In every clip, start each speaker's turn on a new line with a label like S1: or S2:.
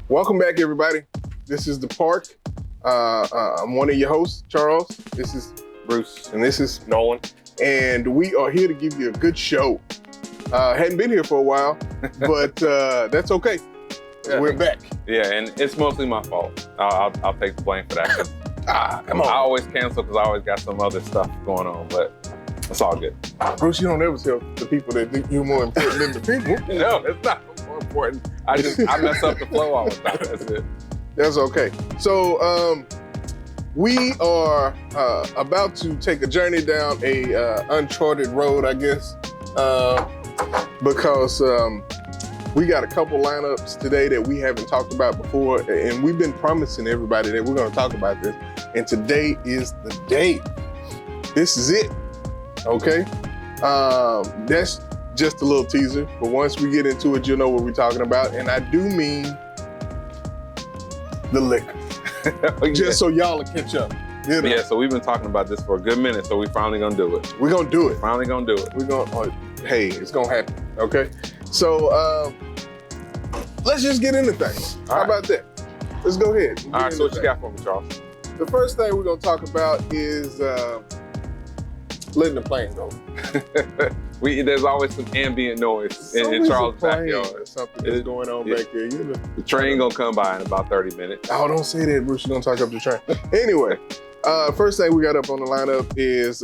S1: Welcome back, everybody. This is The Park. I'm one of your hosts, Charles. This is
S2: Bruce.
S1: and this is Nolan. And we are here to give you a good show. Hadn't been here for a while, but that's okay.
S2: Yeah.
S1: We're back.
S2: Yeah, and it's mostly my fault. I'll take the blame for that.
S1: Come on.
S2: I always cancel because I always got some other stuff going on, but it's all good.
S1: Bruce, you don't ever tell the people that think you're more important than the people.
S2: No, it's not more important. I mess up the flow all the time. That's it.
S1: That's okay. So we are about to take a journey down a uncharted road, I guess, because we got a couple lineups today that we haven't talked about before, and we've been promising everybody that we're going to talk about this, and today is the day. This is it, okay? That's just a little teaser, but once we get into it, you'll know what we're talking about, and I do mean the liquor. Just so y'all will catch up. You know?
S2: Yeah, so we've been talking about this for a good minute, so we finally gonna do it.
S1: We're gonna do it.
S2: Finally gonna do it.
S1: We're gonna, hey, it's gonna happen, okay? So, let's just get into things. How about that? Let's go ahead.
S2: All right, so what you got for me, Charles?
S1: The first thing we're gonna talk about is letting the plane go.
S2: There's always some ambient noise in Charles' backyard.
S1: Something that's going on back there. You know.
S2: The train gonna come by in about 30 minutes.
S1: Oh, don't say that, Bruce. You're gonna talk up the train. Anyway, first thing we got up on the lineup is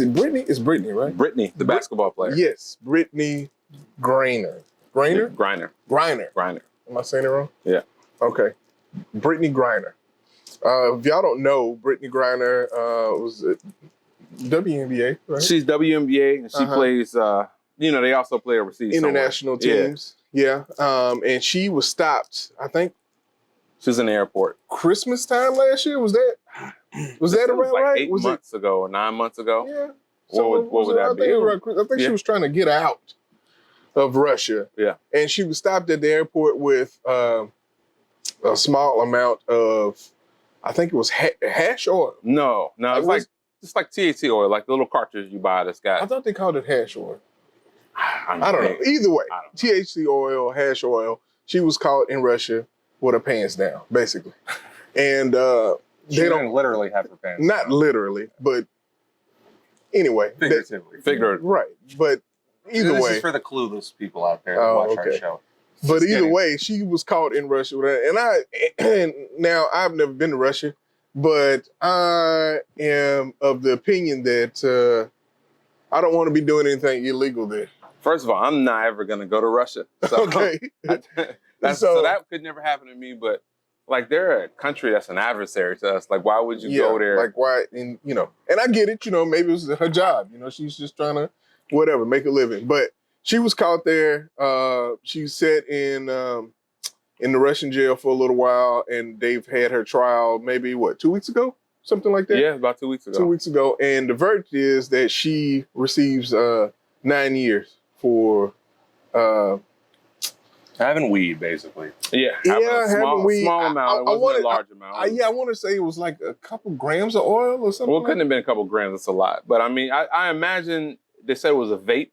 S1: it Brittney? It's Brittney, right?
S2: Brittney, the basketball player.
S1: Yes, Brittney Griner. Griner?
S2: Griner.
S1: Griner. Am I saying it wrong?
S2: Yeah.
S1: Okay. Brittney Griner. If y'all don't know, Brittney Griner was WNBA, right?
S2: She's WNBA, and she plays, they also play overseas.
S1: International teams. Yeah. And she was stopped, I think.
S2: She was in the airport.
S1: Christmas time last year? Was that around
S2: like
S1: right?
S2: 8
S1: was
S2: months ago or 9 months ago?
S1: Yeah.
S2: What would that be?
S1: I think she was trying to get out of Russia.
S2: Yeah.
S1: And she was stopped at the airport with a small amount of, I think it was hash oil.
S2: No, it's like THC oil, like the little cartridge you buy that's got.
S1: I thought they called it hash oil.
S2: I
S1: don't know. Either way, THC oil, hash oil. She was caught in Russia with her pants down, basically. And
S3: she don't literally have her pants
S1: not
S3: down.
S1: Literally, but anyway.
S3: Figuratively.
S1: Right. But either way.
S3: This is for the clueless people out there that watch our show.
S1: But either way, she was caught in Russia with her. And now I've never been to Russia, but I am of the opinion that I don't want to be doing anything illegal there.
S2: First of all, I'm not ever going to go to Russia. So
S1: okay.
S2: So that could never happen to me, but like they're a country that's an adversary to us. Like, why would you go there?
S1: Like why? And and I get it. Maybe it was her job. She's just trying to make a living. But she was caught there. She sat in the Russian jail for a little while, and they've had her trial maybe 2 weeks ago, something like that.
S2: Yeah, about 2 weeks ago.
S1: 2 weeks ago, and the verdict is that she receives 9 years for.
S3: Having weed, basically.
S2: Yeah,
S1: having weed.
S2: Small amount. It wasn't a large amount.
S1: I want to say it was like a couple grams of oil or something.
S2: Well, it couldn't have been a couple grams. That's a lot. But I mean, I imagine they said it was a vape.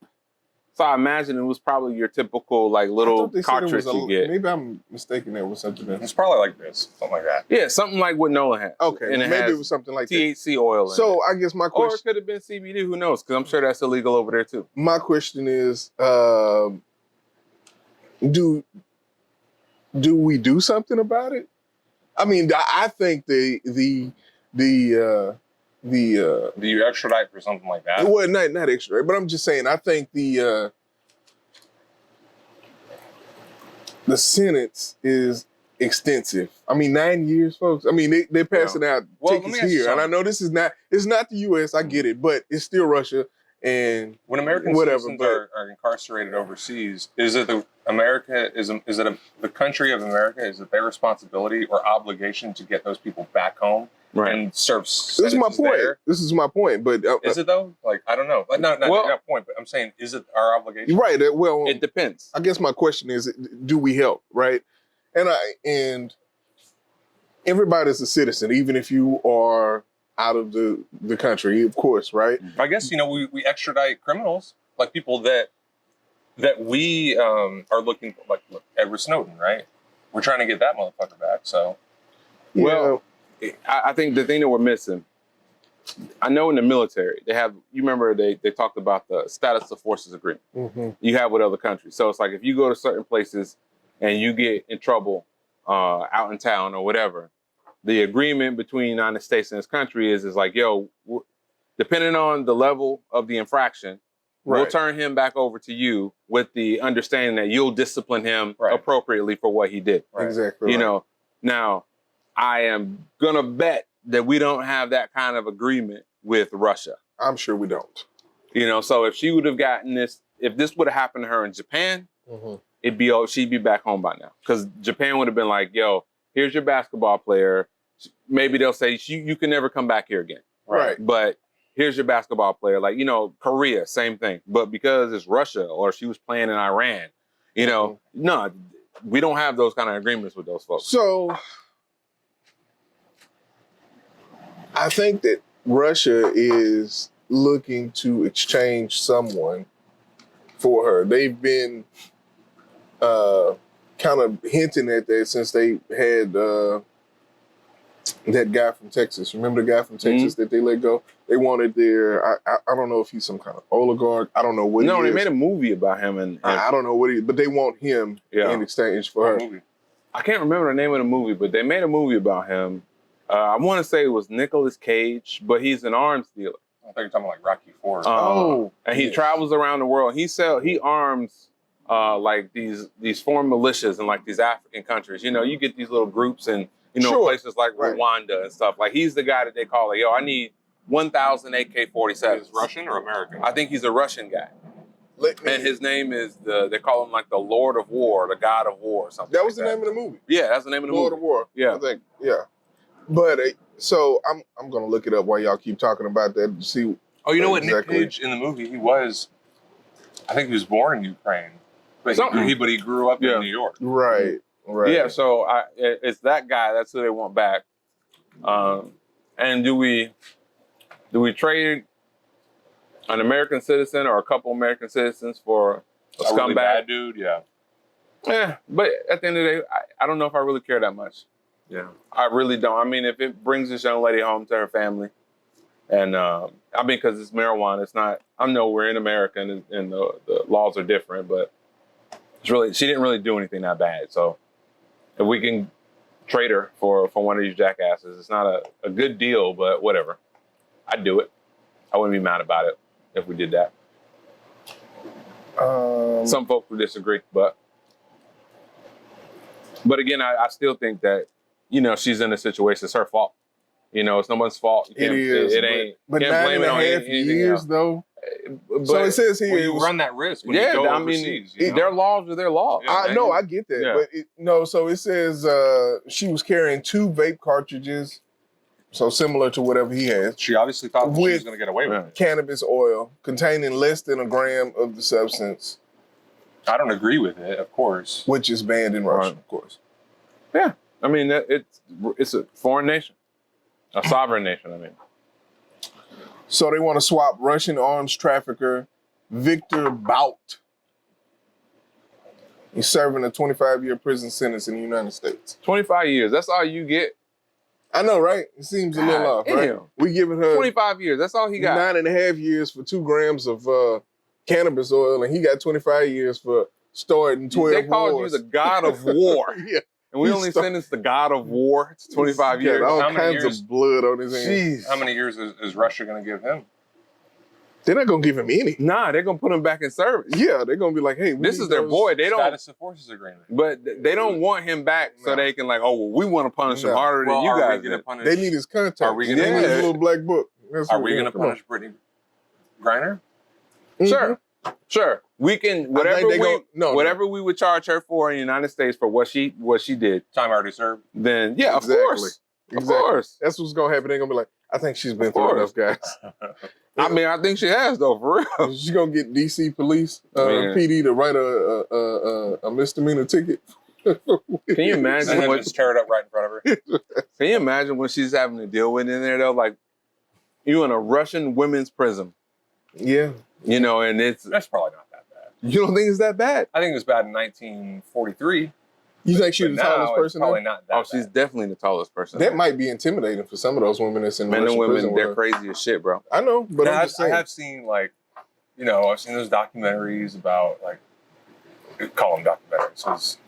S2: So I imagine it was probably your typical like little cartridge you get.
S1: Maybe I'm mistaken. That was something else.
S3: It's probably like this, something like that.
S2: Yeah, something like what Nolan had.
S1: Okay,
S2: and
S1: maybe it was something like
S2: THC oil.
S1: So I guess my question,
S2: or it could have been CBD. Who knows? Because I'm sure that's illegal over there too.
S1: My question is, do we do something about it? I mean, I think the do
S3: you extradite for something like that?
S1: Well, not extradite, but I'm just saying. I think the sentence is extensive. I mean, 9 years, folks. I mean, they're passing out tickets here, and I know it's not the U.S. I get it, but it's still Russia. And
S3: when American citizens are incarcerated overseas, is it the country of America? Is it their responsibility or obligation to get those people back home and serve? This
S1: is my point. This is my point. But
S3: is it though? Like I don't know. Like not point. But I'm saying, is it our obligation?
S1: Right. Well,
S2: it depends.
S1: I guess my question is, do we help? Right. And everybody's a citizen, even if you are out of the country, of course, right?
S3: I guess, we extradite criminals, like people that we are looking for, like Edward Snowden, right? We're trying to get that motherfucker back. So,
S2: well, I think the thing that we're missing, I know in the military, they have, you remember they talked about the status of forces agreement you have with other countries. So it's like if you go to certain places and you get in trouble out in town or whatever, the agreement between the United States and this country is like, yo, depending on the level of the infraction, we'll turn him back over to you with the understanding that you'll discipline him appropriately for what he did.
S1: Exactly.
S2: You know, now I am gonna bet that we don't have that kind of agreement with Russia.
S1: I'm sure we don't.
S2: You know, so if she would have gotten this, if this would have happened to her in Japan, she'd be back home by now. Because Japan would have been like, yo, here's your basketball player. Maybe they'll say, you can never come back here again.
S1: Right.
S2: But here's your basketball player. Like, you know, Korea, same thing. But because it's Russia or she was playing in Iran, you know, no, we don't have those kind of agreements with those folks.
S1: So I think that Russia is looking to exchange someone for her. They've been kind of hinting at that since they had that guy from Texas. Remember the guy from Texas that they let go? They wanted their, I don't know if he's some kind of oligarch. I don't know what he is.
S2: No, they made a movie about him. And
S1: I don't know what he is, but they want him in exchange for her.
S3: movie.
S2: I can't remember the name of the movie, but they made a movie about him. I want to say it was Nicolas Cage, but he's an arms dealer.
S3: I think you're talking about like Rocky IV.
S2: And he travels around the world. He arms like these foreign militias in like these African countries. You know, you get these little groups in places like Rwanda and stuff. Like he's the guy that they call like, yo, I need 1,000 AK-47s.
S3: Is Russian or American?
S2: I think he's a Russian guy. And his name is they call him like the Lord of War, the God of War, or something.
S1: That was the name of the movie.
S2: Yeah, that's the name of the movie.
S1: Lord of War.
S2: Yeah,
S1: I think. Yeah. But so I'm gonna look it up while y'all keep talking about that to see.
S3: Oh, you know what? Nick Cage in the movie, I think he was born in Ukraine, but he grew up in New York.
S1: Right.
S2: Yeah. So it's that guy. That's who they want back. And do we trade an American citizen or a couple American citizens for a scumbag
S3: really bad dude? Yeah.
S2: Yeah, but at the end of the day, I don't know if I really care that much.
S3: Yeah,
S2: I really don't. I mean, if it brings this young lady home to her family, and I mean, because it's marijuana, it's not. I know we're in America and the laws are different, but it's really she didn't really do anything that bad. So if we can trade her for one of these jackasses, it's not a good deal, but whatever. I'd do it. I wouldn't be mad about it if we did that. Some folks would disagree, but again, I still think that. You know, she's in a situation. It's her fault. You know, it's no one's fault.
S1: It is.
S2: It ain't.
S1: But 9.5 years, though. But, so it says here.
S3: You run that risk when you go overseas.
S2: Their laws are their laws.
S1: Yeah, I get that. Yeah. But so it says she was carrying 2 vape cartridges, so similar to whatever he has.
S3: She obviously thought she was going to get away with it.
S1: Cannabis oil containing less than a gram of the substance.
S3: I don't agree with it, of course.
S1: Which is banned in Russia, of course.
S2: Yeah. I mean, it's a foreign nation, a sovereign nation, I mean.
S1: So they want to swap Russian arms trafficker Victor Bout. He's serving a 25-year prison sentence in the United States.
S2: 25 years, that's all you get?
S1: I know, right? It seems a little off, right? We giving her
S2: 25 years, that's all he got.
S1: 9.5 years for 2 grams of cannabis oil, and he got 25 years for starting 12
S2: They called
S1: wars.
S2: you the God of War.
S1: Yeah.
S2: And we only sentenced the God of War to 25 years.
S1: All kinds of blood on his hands.
S3: How many years is Russia going to give him?
S1: They're not going to give him any.
S2: Nah, they're going to put him back in service.
S1: Yeah, they're going to be like, hey,
S2: this is their boy. They don't
S3: status of forces agreement.
S2: But they don't want him back so they can like, oh, well, we want to punish him harder than you guys did.
S1: They need his contact.
S3: Are we going to
S1: his little black book?
S3: Are we going to punish Brittney Griner?
S2: Sure. We can whatever we would charge her for in the United States for what she did.
S3: Time already served.
S2: Then of course. Of course.
S1: That's what's gonna happen. They're gonna be like, I think she's been through enough, guys.
S2: I mean, I think she has though, for real.
S1: She's gonna get DC police PD to write a misdemeanor ticket.
S2: Can you imagine
S3: and then just tear it up right in front of her?
S2: Can you imagine what she's having to deal with in there though? Like you in a Russian women's prison.
S1: Yeah.
S2: You know, and
S3: that's probably not that bad.
S2: You don't think it's that bad?
S3: I think it was bad in 1943.
S1: You think she's the tallest person?
S3: Probably not that.
S2: Oh, she's definitely the tallest person.
S1: That might be intimidating for some of those women that's in
S2: men and
S1: Russian
S2: women.
S1: prison.
S2: They're crazy as shit, bro.
S1: I know, but I'm just saying.
S3: I have seen like, I've seen those documentaries about like, call them documentaries because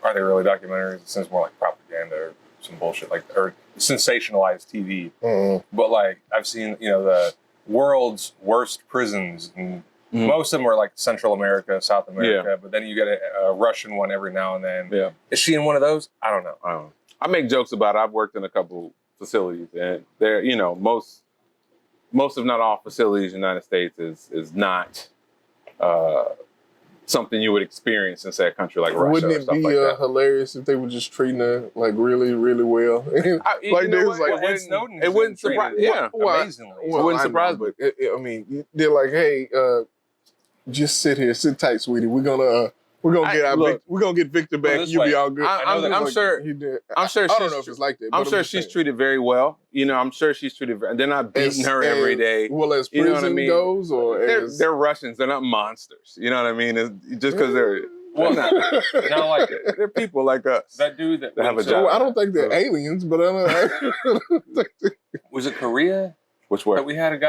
S3: are they really documentaries? It sounds more like propaganda or some bullshit or sensationalized TV.
S1: Mm-hmm.
S3: But like I've seen, the world's worst prisons, and most of them are like Central America, South America. But then you get a Russian one every now and then. Yeah, is she in one of those? I don't know.
S2: I make jokes about it. I've worked in a couple facilities, and they're most if not all facilities in the United States is not something you would experience in, say, a country like Russia.
S1: Wouldn't
S2: or
S1: it
S2: stuff
S1: be
S2: like that.
S1: Hilarious if they were just treating her like really, really well?
S3: Like they was like Ed Snowden.
S2: It wouldn't surprise. Yeah,
S3: amazingly.
S1: Well,
S2: it wouldn't surprise me.
S1: But I mean, they're like, hey, just sit here, sit tight, sweetie. We're gonna get Victor back. You'll be all good.
S2: I'm sure. I'm sure.
S1: I don't know if it's like that.
S2: I'm sure she's treated very well. I'm sure she's treated. They're not beating her every day.
S1: Well, as prison goes, or
S2: they're Russians. They're not monsters. You know what I mean? Just because they're not like it. They're people like us.
S3: That dude that
S2: have a job.
S1: Well, I don't think they're aliens, but I don't.
S3: Was it Korea?
S2: Which were?
S3: We had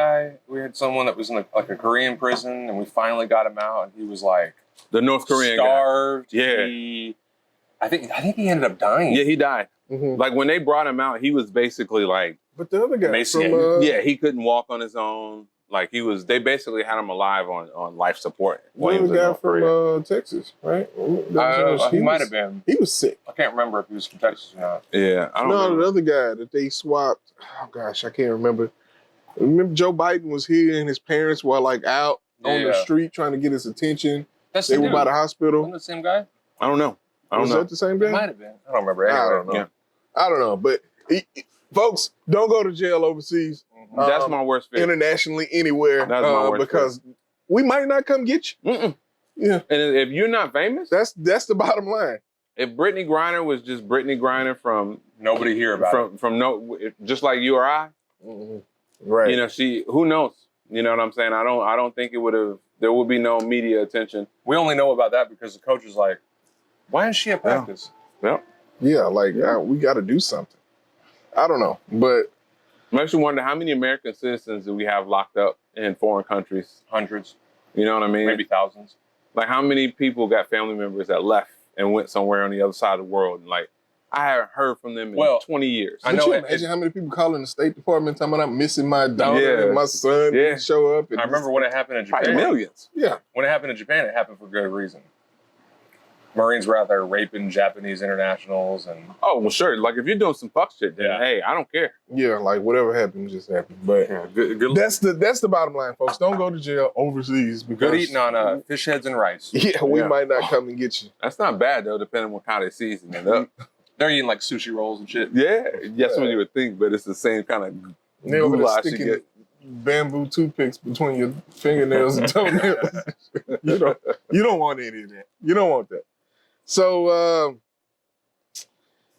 S3: someone that was in a Korean prison, and we finally got him out, and he was like
S2: the North Korean
S3: starved.
S2: Guy. Yeah,
S3: I think he ended up dying.
S2: Yeah, he died. Mm-hmm. Like when they brought him out, he was basically like.
S1: But the other guy
S2: he couldn't walk on his own. Like they basically had him alive on life support.
S1: The other guy from Texas, right?
S3: He might have been.
S1: He was sick.
S3: I can't remember if he was from Texas or not.
S2: Yeah, I don't know.
S1: The other guy that they swapped. Oh gosh, I can't remember. Remember Joe Biden was here and his parents were like out on the street trying to get his attention. They were by the hospital.
S3: Wasn't the same guy?
S2: I don't know.
S1: Was that the same guy?
S3: It might have been. I don't remember. Anyway.
S1: I don't know. Yeah. I don't know. But folks, don't go to jail overseas.
S2: Mm-hmm. That's my worst fear.
S1: Internationally, anywhere. That's my worst because we might not come get you.
S2: Mm-mm.
S1: Yeah.
S2: And if you're not famous,
S1: that's the bottom line.
S2: If Brittney Griner was just Brittney Griner from
S3: nobody hear about it.
S2: Just like you or I.
S1: Mm-hmm. Right.
S2: Who knows? You know what I'm saying? I don't think there would be no media attention.
S3: We only know about that because the coach was like, why is she at practice?
S2: Yeah.
S1: We got to do something. I don't know, but.
S2: Makes you wonder how many American citizens do we have locked up in foreign countries?
S3: Hundreds.
S2: You know what I mean?
S3: Maybe thousands.
S2: Like how many people got family members that left and went somewhere on the other side of the world? And like, I haven't heard from them in 20 years.
S1: I know. Imagine how many people calling the State Department talking about I'm missing my daughter and my son didn't show up.
S3: I remember when it happened in Japan.
S2: Millions.
S1: Yeah.
S3: When it happened in Japan, it happened for good reason. Marines were out there raping Japanese internationals and.
S2: Oh well, sure. Like if you're doing some fuck shit, then hey, I don't care.
S1: Yeah, like whatever happened just happened. But
S2: good.
S1: That's the bottom line, folks. Don't go to jail overseas because
S3: good eating on fish heads and rice.
S1: Yeah, we might not come and get you.
S2: That's not bad though, depending on how they season it up.
S3: They're eating like sushi rolls and shit.
S2: Yeah, that's what you would think, but it's the same kind of goulash you get.
S1: Bamboo toothpicks between your fingernails and toenails. you don't want any of that. You don't want that. So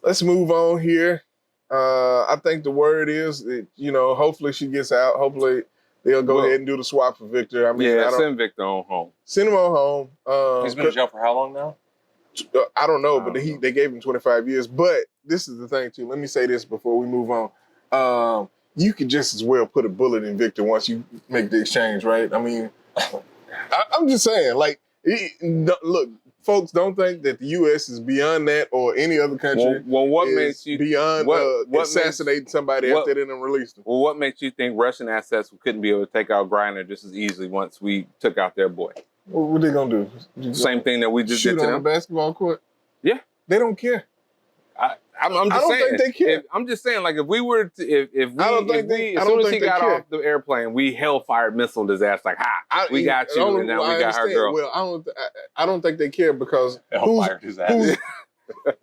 S1: let's move on here. I think the word is that, hopefully she gets out. Hopefully they'll go ahead and do the swap for Victor. I mean,
S2: send Victor on home.
S1: Send him on home.
S3: He's been in jail for how long now?
S1: I don't know, but they gave him 25 years. But this is the thing, too. Let me say this before we move on. You could just as well put a bullet in Victor once you make the exchange, right? I mean, I'm just saying, like, look, folks, don't think that the U.S. is beyond that or any other country.
S2: Well, what makes you
S1: beyond assassinating somebody after they done released them?
S2: Well, what makes you think Russian assets couldn't be able to take out Griner just as easily once we took out their boy?
S1: What they gonna do?
S2: Same thing that we just did to them.
S1: Shoot on a basketball court?
S2: Yeah,
S1: they don't care.
S2: I'm just saying.
S1: I don't think they care.
S2: I'm just saying, like, if we were to, as soon as he got off the airplane, we hellfire missiled his ass like, we got you, and now we got her girl.
S1: Well, I don't think they care because
S3: hellfired his ass.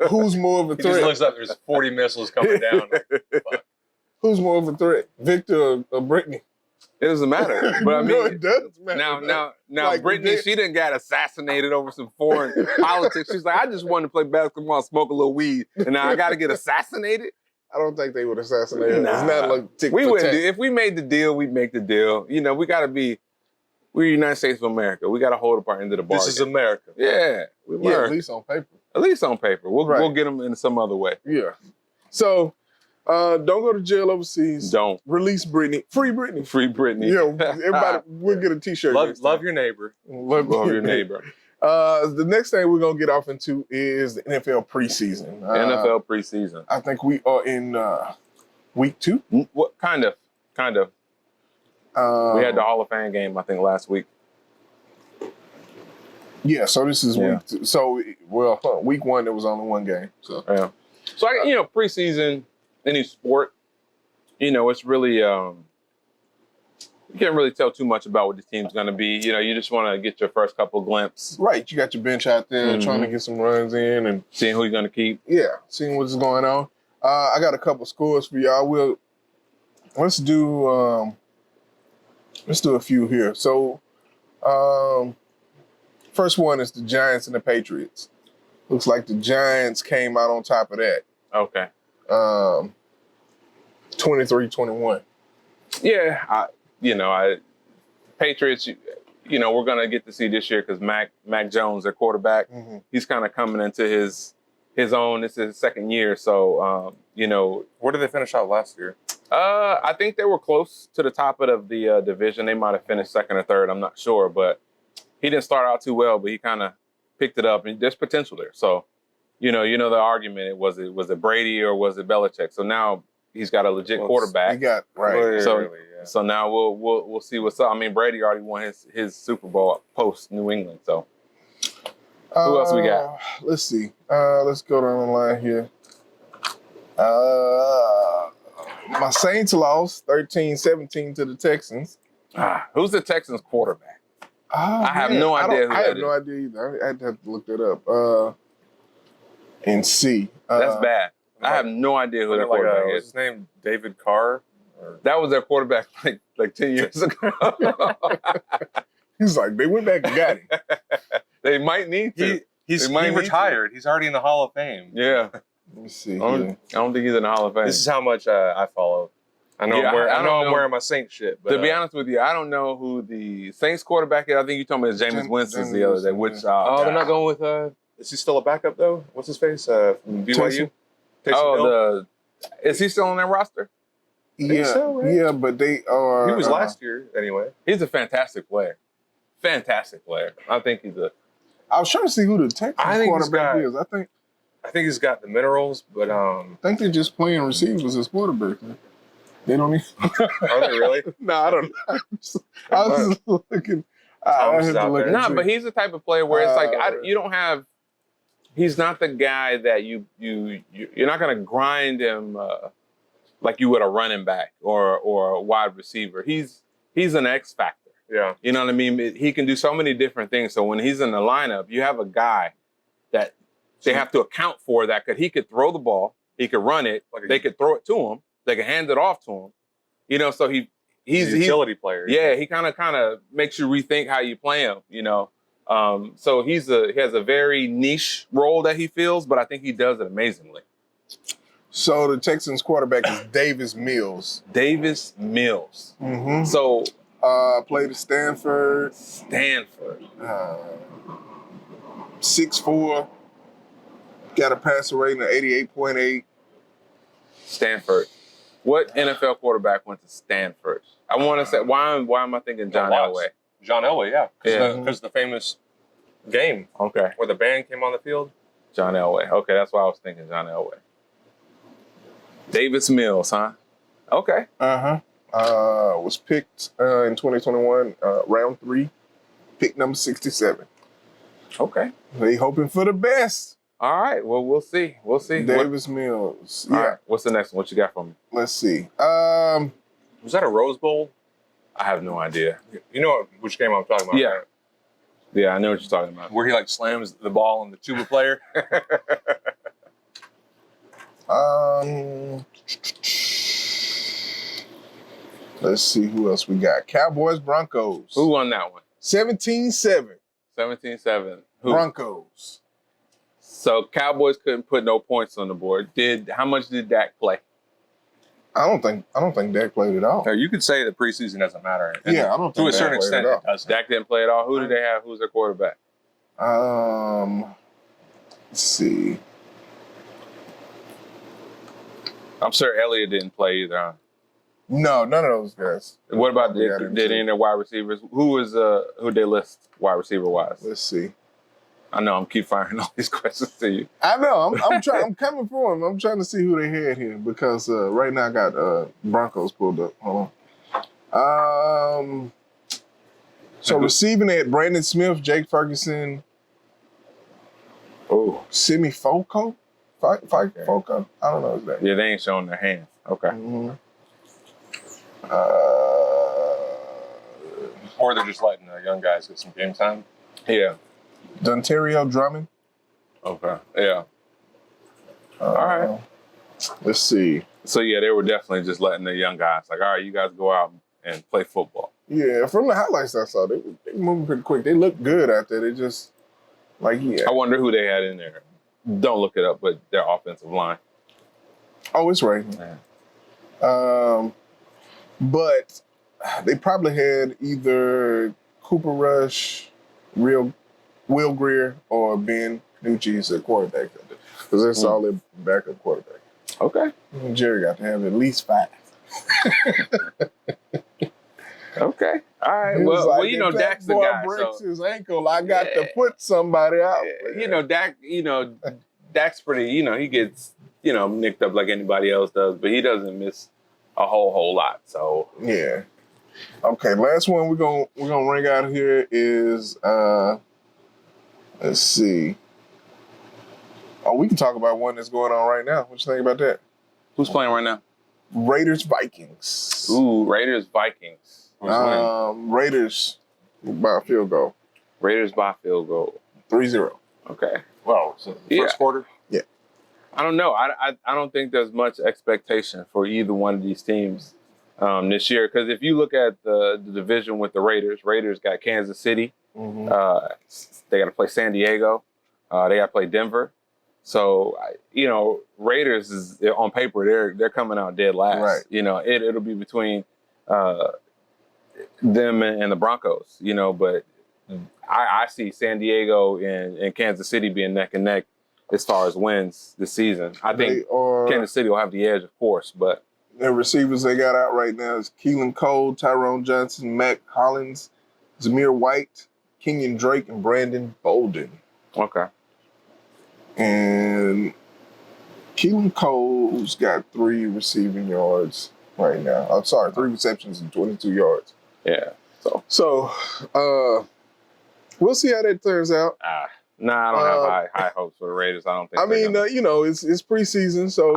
S1: Who's more of a threat?
S3: He just looks up. There's 40 missiles coming down.
S1: Who's more of a threat, Victor or Brittney?
S2: It doesn't matter. But I mean,
S1: no, it does matter.
S2: Now,
S1: like,
S2: Brittney, she didn't got assassinated over some foreign politics. She's like, I just wanted to play basketball, smoke a little weed, and now I got to get assassinated.
S1: I don't think they would assassinate her.
S2: Nah.
S1: It's not like
S2: we wouldn't do. If we made the deal, we'd make the deal. We got to be. We're the United States of America. We got to hold up our end of the bargain.
S3: This is America.
S2: Yeah, we
S1: Yeah,
S2: America.
S1: at least on paper.
S2: At least on paper. We'll
S1: Right.
S2: get them in some other way.
S1: Yeah. So, don't go to jail overseas.
S2: Don't.
S1: Release Brittney. Free Brittney.
S2: Free Brittney.
S1: Yeah, everybody, we'll get a T-shirt.
S3: Love your neighbor.
S1: Love
S2: your neighbor.
S1: The next thing we're gonna get off into is the NFL preseason.
S2: NFL preseason.
S1: I think we are in week 2.
S2: What kind of? We had the Hall of Fame game, I think, last week.
S1: Yeah, so this is week 2. So, week 1 there was only one game. So
S2: Yeah. So preseason, any sport, it's really you can't really tell too much about what the team's going to be. You just want to get your first couple glimpses.
S1: right, you got your bench out there trying to get some runs in and
S2: Seeing who you're going to keep.
S1: seeing what's going on. I got a couple scores for y'all. Let's do a few here. So, first one is the Giants and the Patriots. Looks like the Giants came out on top of that.
S2: Okay.
S1: 23-21.
S2: Yeah, Patriots, we're going to get to see this year because Mac Jones, their quarterback, he's kind of coming into his own. This is his second year. So,
S3: Where did they finish out last year?
S2: I think they were close to the top of the division. They might have finished second or third. I'm not sure, but he didn't start out too well, but he kind of picked it up, and there's potential there. So, the argument, was it Brady or was it Belichick? So now he's got a legit quarterback.
S1: He got right.
S2: So now we'll see what's up. I mean, Brady already won his Super Bowl post New England. So who else we got?
S1: Let's see. Let's go down the line here. My Saints lost 13-17 to the Texans.
S2: Who's the Texans quarterback?
S1: I
S2: have no idea who
S1: I
S2: that
S1: have
S2: is.
S1: no idea either. I'd have to look that up and see.
S2: That's bad. I have no idea who their quarterback
S3: What's
S2: is.
S3: his name? David Carr?
S2: That was their quarterback like 10 years ago.
S1: He's like, they went back and got him.
S2: They might need to.
S3: He retired. He's already in the Hall of Fame.
S2: Yeah.
S1: Let me see.
S2: I don't think he's in the Hall of Fame.
S3: This is how much I follow. I know, I'm wearing my Saints shit. But,
S2: to be honest with you, I don't know who the Saints quarterback is. I think you told me it's Jameis Winston the other day. Which
S3: they're not going with. Is he still a backup though? What's his face? From BYU.
S2: Taysom Hill? Is he still on that roster?
S1: Yeah,
S3: so, right?
S1: yeah, but they are.
S3: He was last year anyway.
S2: He's a fantastic player. Fantastic player. I think he's a.
S1: I was trying to see who the Texans quarterback is. I think
S3: he's got the minerals, but
S1: I think they're just playing receivers as quarterback. They don't even.
S3: Are they really?
S1: No, I don't know. I was just looking. I have to look.
S2: No, but he's the type of player where it's like you don't have. He's not the guy that you're not going to grind him like you would a running back or a wide receiver. He's an X factor.
S3: Yeah.
S2: You know what I mean? He can do so many different things. So when he's in the lineup, you have a guy that they have to account for that because he could throw the ball, he could run it, they could throw it to him, they could hand it off to him. So he's
S3: a utility player.
S2: Yeah, he kind of makes you rethink how you play him. So he has a very niche role that he fills, but I think he does it amazingly.
S1: So the Texans quarterback is Davis Mills.
S2: Davis Mills.
S1: Mm-hmm.
S2: So
S1: played at Stanford. 6'4". Got a passer rating of 88.8.
S2: Stanford. What NFL quarterback went to Stanford? I want to say, why am I thinking John Elway?
S3: John Elway, yeah. Because the famous game
S2: Okay.
S3: where the band came on the field.
S2: John Elway. Okay, that's why I was thinking John Elway. Davis Mills, huh? Okay.
S1: Was picked in 2021, round 3, pick number 67.
S2: Okay.
S1: They hoping for the best.
S2: All right. Well, we'll see.
S1: Davis Mills.
S2: All
S1: Yeah.
S2: right. What's the next one? What you got for me?
S1: Let's see.
S3: Was that a Rose Bowl?
S2: I have no idea.
S3: You know which game I'm talking about?
S2: Yeah.
S3: Right?
S2: Yeah, I know what you're talking about.
S3: Where he slams the ball on the tuba player.
S1: Let's see who else we got. Cowboys, Broncos.
S2: Who won that one?
S1: 17-7.
S2: 17-7. Who?
S1: Broncos.
S2: So Cowboys couldn't put no points on the board. How much did Dak play?
S1: I don't think Dak played at all.
S3: No, you could say the preseason doesn't matter. And
S1: Yeah, I don't
S3: to
S1: think
S3: a certain
S1: Dak played
S3: extent
S1: at all.
S3: it doesn't.
S2: Dak didn't play at all. Who did they have? Who's their quarterback?
S1: Let's see.
S2: I'm sure Elliott didn't play either. Huh?
S1: No, none of those guys.
S2: What about
S1: Probably got
S2: did any of their wide receivers? Who they list wide receiver wise?
S1: Let's see.
S2: I know I'm keep firing all these questions to you.
S1: I know. I'm trying. I'm coming for him. I'm trying to see who they had here because right now I got Broncos pulled up. Hold on. So receiving at Brandon Smith, Jake Ferguson, Simi Foco, Foco. I don't know his name.
S2: Yeah, they ain't showing their hands. Okay.
S1: Mm-hmm.
S3: Or they're just letting the young guys get some game time.
S2: Yeah.
S1: Dontario Drummond.
S2: Okay. Yeah. All right.
S1: Let's see.
S2: So yeah, they were definitely just letting the young guys like, all right, you guys go out and play football.
S1: Yeah, from the highlights I saw, they moving pretty quick. They look good out there. They just like
S2: I wonder who they had in there. Don't look it up, but their offensive line.
S1: Oh, it's right.
S2: Yeah.
S1: But they probably had either Cooper Rush, Will Greer, or Ben Nucci as a quarterback. Because that's all their backup quarterback.
S2: Okay.
S1: Jerry got to have at least 5.
S2: Okay. All right.
S1: He was
S2: Well,
S1: like,
S2: you know,
S1: if
S2: Dak's
S1: that
S2: the
S1: boy
S2: guy.
S1: breaks
S2: So
S1: his ankle, I got to put somebody out.
S2: you know, Dak's pretty. You know, he gets nicked up like anybody else does, but he doesn't miss a whole lot. So
S1: Yeah. Okay, last one we're gonna ring out here is let's see. Oh, we can talk about one that's going on right now. What you think about that?
S2: who's playing right now?
S1: Raiders Vikings.
S2: Ooh, Raiders Vikings. Who's winning?
S1: Raiders by a field goal.
S2: Raiders by field goal.
S1: 3-0.
S2: Okay.
S3: Well, so
S2: Yeah.
S3: first quarter.
S2: I don't know. I don't think there's much expectation for either one of these teams this year. Because if you look at the division with the Raiders got Kansas City.
S1: Mm-hmm.
S2: They got to play San Diego. They got to play Denver. So Raiders is on paper they're coming out dead last.
S1: Right.
S2: It'll be between them and the Broncos. But I see San Diego and Kansas City being neck and neck as far as wins this season. I think Kansas City will have the edge, of course, but
S1: the receivers they got out right now is Keelan Cole, Tyrone Johnson, Mac Hollins, Zamir White, Kenyon Drake, and Brandon Bolden.
S2: okay.
S1: And Keelan Cole's got 3 receiving yards right now. I'm sorry, 3 receptions and 22 yards.
S2: Yeah.
S1: So we'll see how that turns out.
S2: I don't have high hopes for the Raiders. I don't think.
S1: I mean, it's preseason, so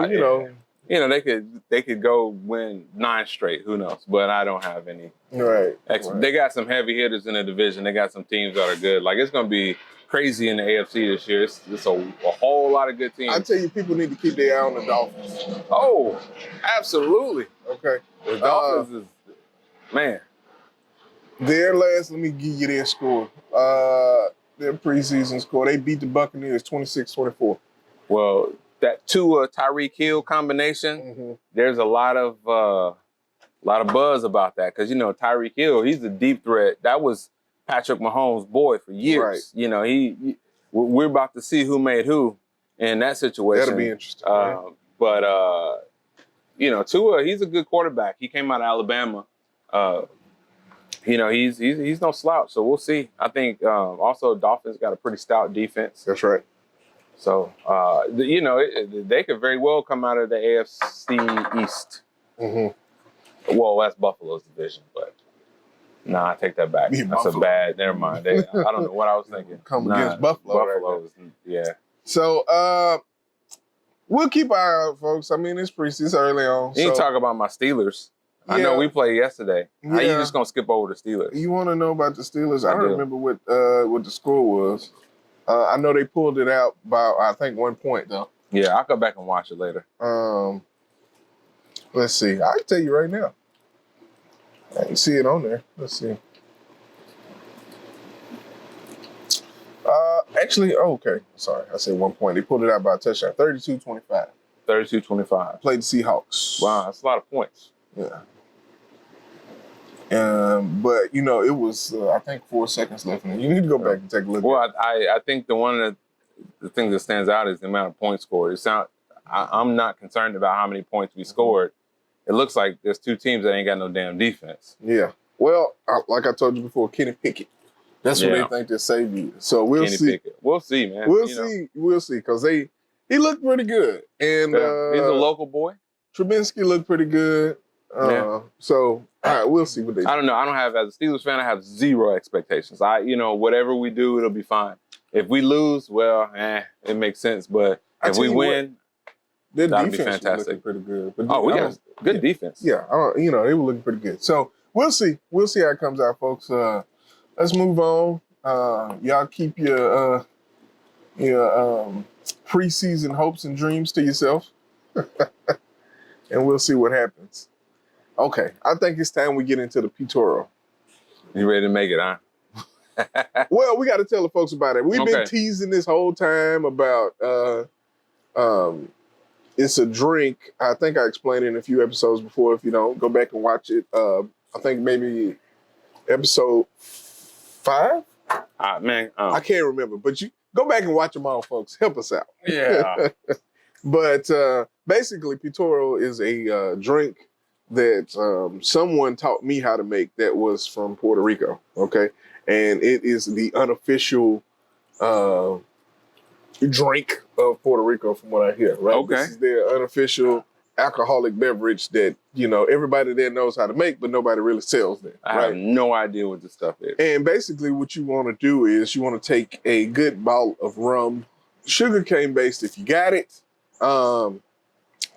S2: they could go win 9 straight. Who knows? But I don't have any.
S1: Right.
S2: They got some heavy hitters in the division. They got some teams that are good. Like it's gonna be crazy in the AFC this year. It's a whole lot of good teams.
S1: I tell you, people need to keep their eye on the Dolphins.
S2: Oh, absolutely.
S1: Okay.
S2: The Dolphins is man.
S1: Their last, let me give you their score. Their preseason score. They beat the Buccaneers 26-24.
S2: Well, that Tua Tyreek Hill combination, there's a lot of buzz about that because Tyreek Hill, he's a deep threat. That was Patrick Mahomes' boy for years. Right. We're about to see who made who in that situation.
S1: That'll be interesting.
S2: But Tua, he's a good quarterback. He came out of Alabama. He's no slouch, so we'll see. I think also Dolphins got a pretty stout defense.
S1: That's right.
S2: So they could very well come out of the AFC East. Mm-hmm. Well, that's Buffalo's division, but I take that back. That's Buffalo. A bad. Never mind. I don't know what I was thinking.
S1: Come against Buffalo.
S2: Buffalo is, yeah.
S1: So we'll keep our eye out, folks. I mean, it's early on.
S2: You talk about my Steelers. Yeah. I know we played yesterday. Yeah. How you just gonna skip over the Steelers?
S1: You want to know about the Steelers? I don't remember what the score was. I know they pulled it out by I think 1 point though.
S2: Yeah, I'll go back and watch it later.
S1: Let's see. I can tell you right now. I can see it on there. Let's see. Actually, okay. Sorry, I said 1 point. They pulled it out by a touchdown. 32-25.
S2: 32-25.
S1: Played the Seahawks.
S2: Wow, that's a lot of points.
S1: Yeah. But you know, it was I think 4 seconds left in it. You need to go back and take a look.
S2: Well,
S1: at it.
S2: I think the thing that stands out is the amount of points scored. I'm not concerned about how many points we scored. It looks like there's two teams that ain't got no damn defense.
S1: Yeah. Well, like I told you before, Kenny Pickett. That's what they think their savior is. So we'll see.
S2: Pickett. We'll see, man.
S1: We'll see, because he looked pretty good, and
S2: he's a local boy.
S1: Trubinsky looked pretty good. So all right, we'll see what they do.
S2: I don't know. I don't have, as a Steelers fan, I have zero expectations. Whatever we do, it'll be fine. If we lose, well, it makes sense. But if we win,
S1: their
S2: that'd be
S1: defense was
S2: fantastic.
S1: looking pretty good. But
S2: we got good defense.
S1: Yeah, they were looking pretty good. So we'll see. We'll see how it comes out, folks. Let's move on. Y'all keep your preseason hopes and dreams to yourself, and we'll see what happens. Okay, I think it's time we get into the Pitoro.
S2: You ready to make it, huh?
S1: Well, we got to tell the folks about it. We've been teasing this whole time about it's a drink. I think I explained it in a few episodes before. If you don't, go back and watch it. I think maybe episode 5.
S2: Man,
S1: I can't remember, but you go back and watch them all, folks. Help us out.
S2: Yeah.
S1: But basically, Pitoro is a drink that someone taught me how to make that was from Puerto Rico, okay? And it is the unofficial drink of Puerto Rico from what I hear, right?
S2: Okay.
S1: This is their unofficial alcoholic beverage that, everybody there knows how to make, but nobody really sells there,
S2: I have no idea what this stuff is.
S1: And basically what you want to do is you want to take a good bottle of rum, sugarcane based if you got it,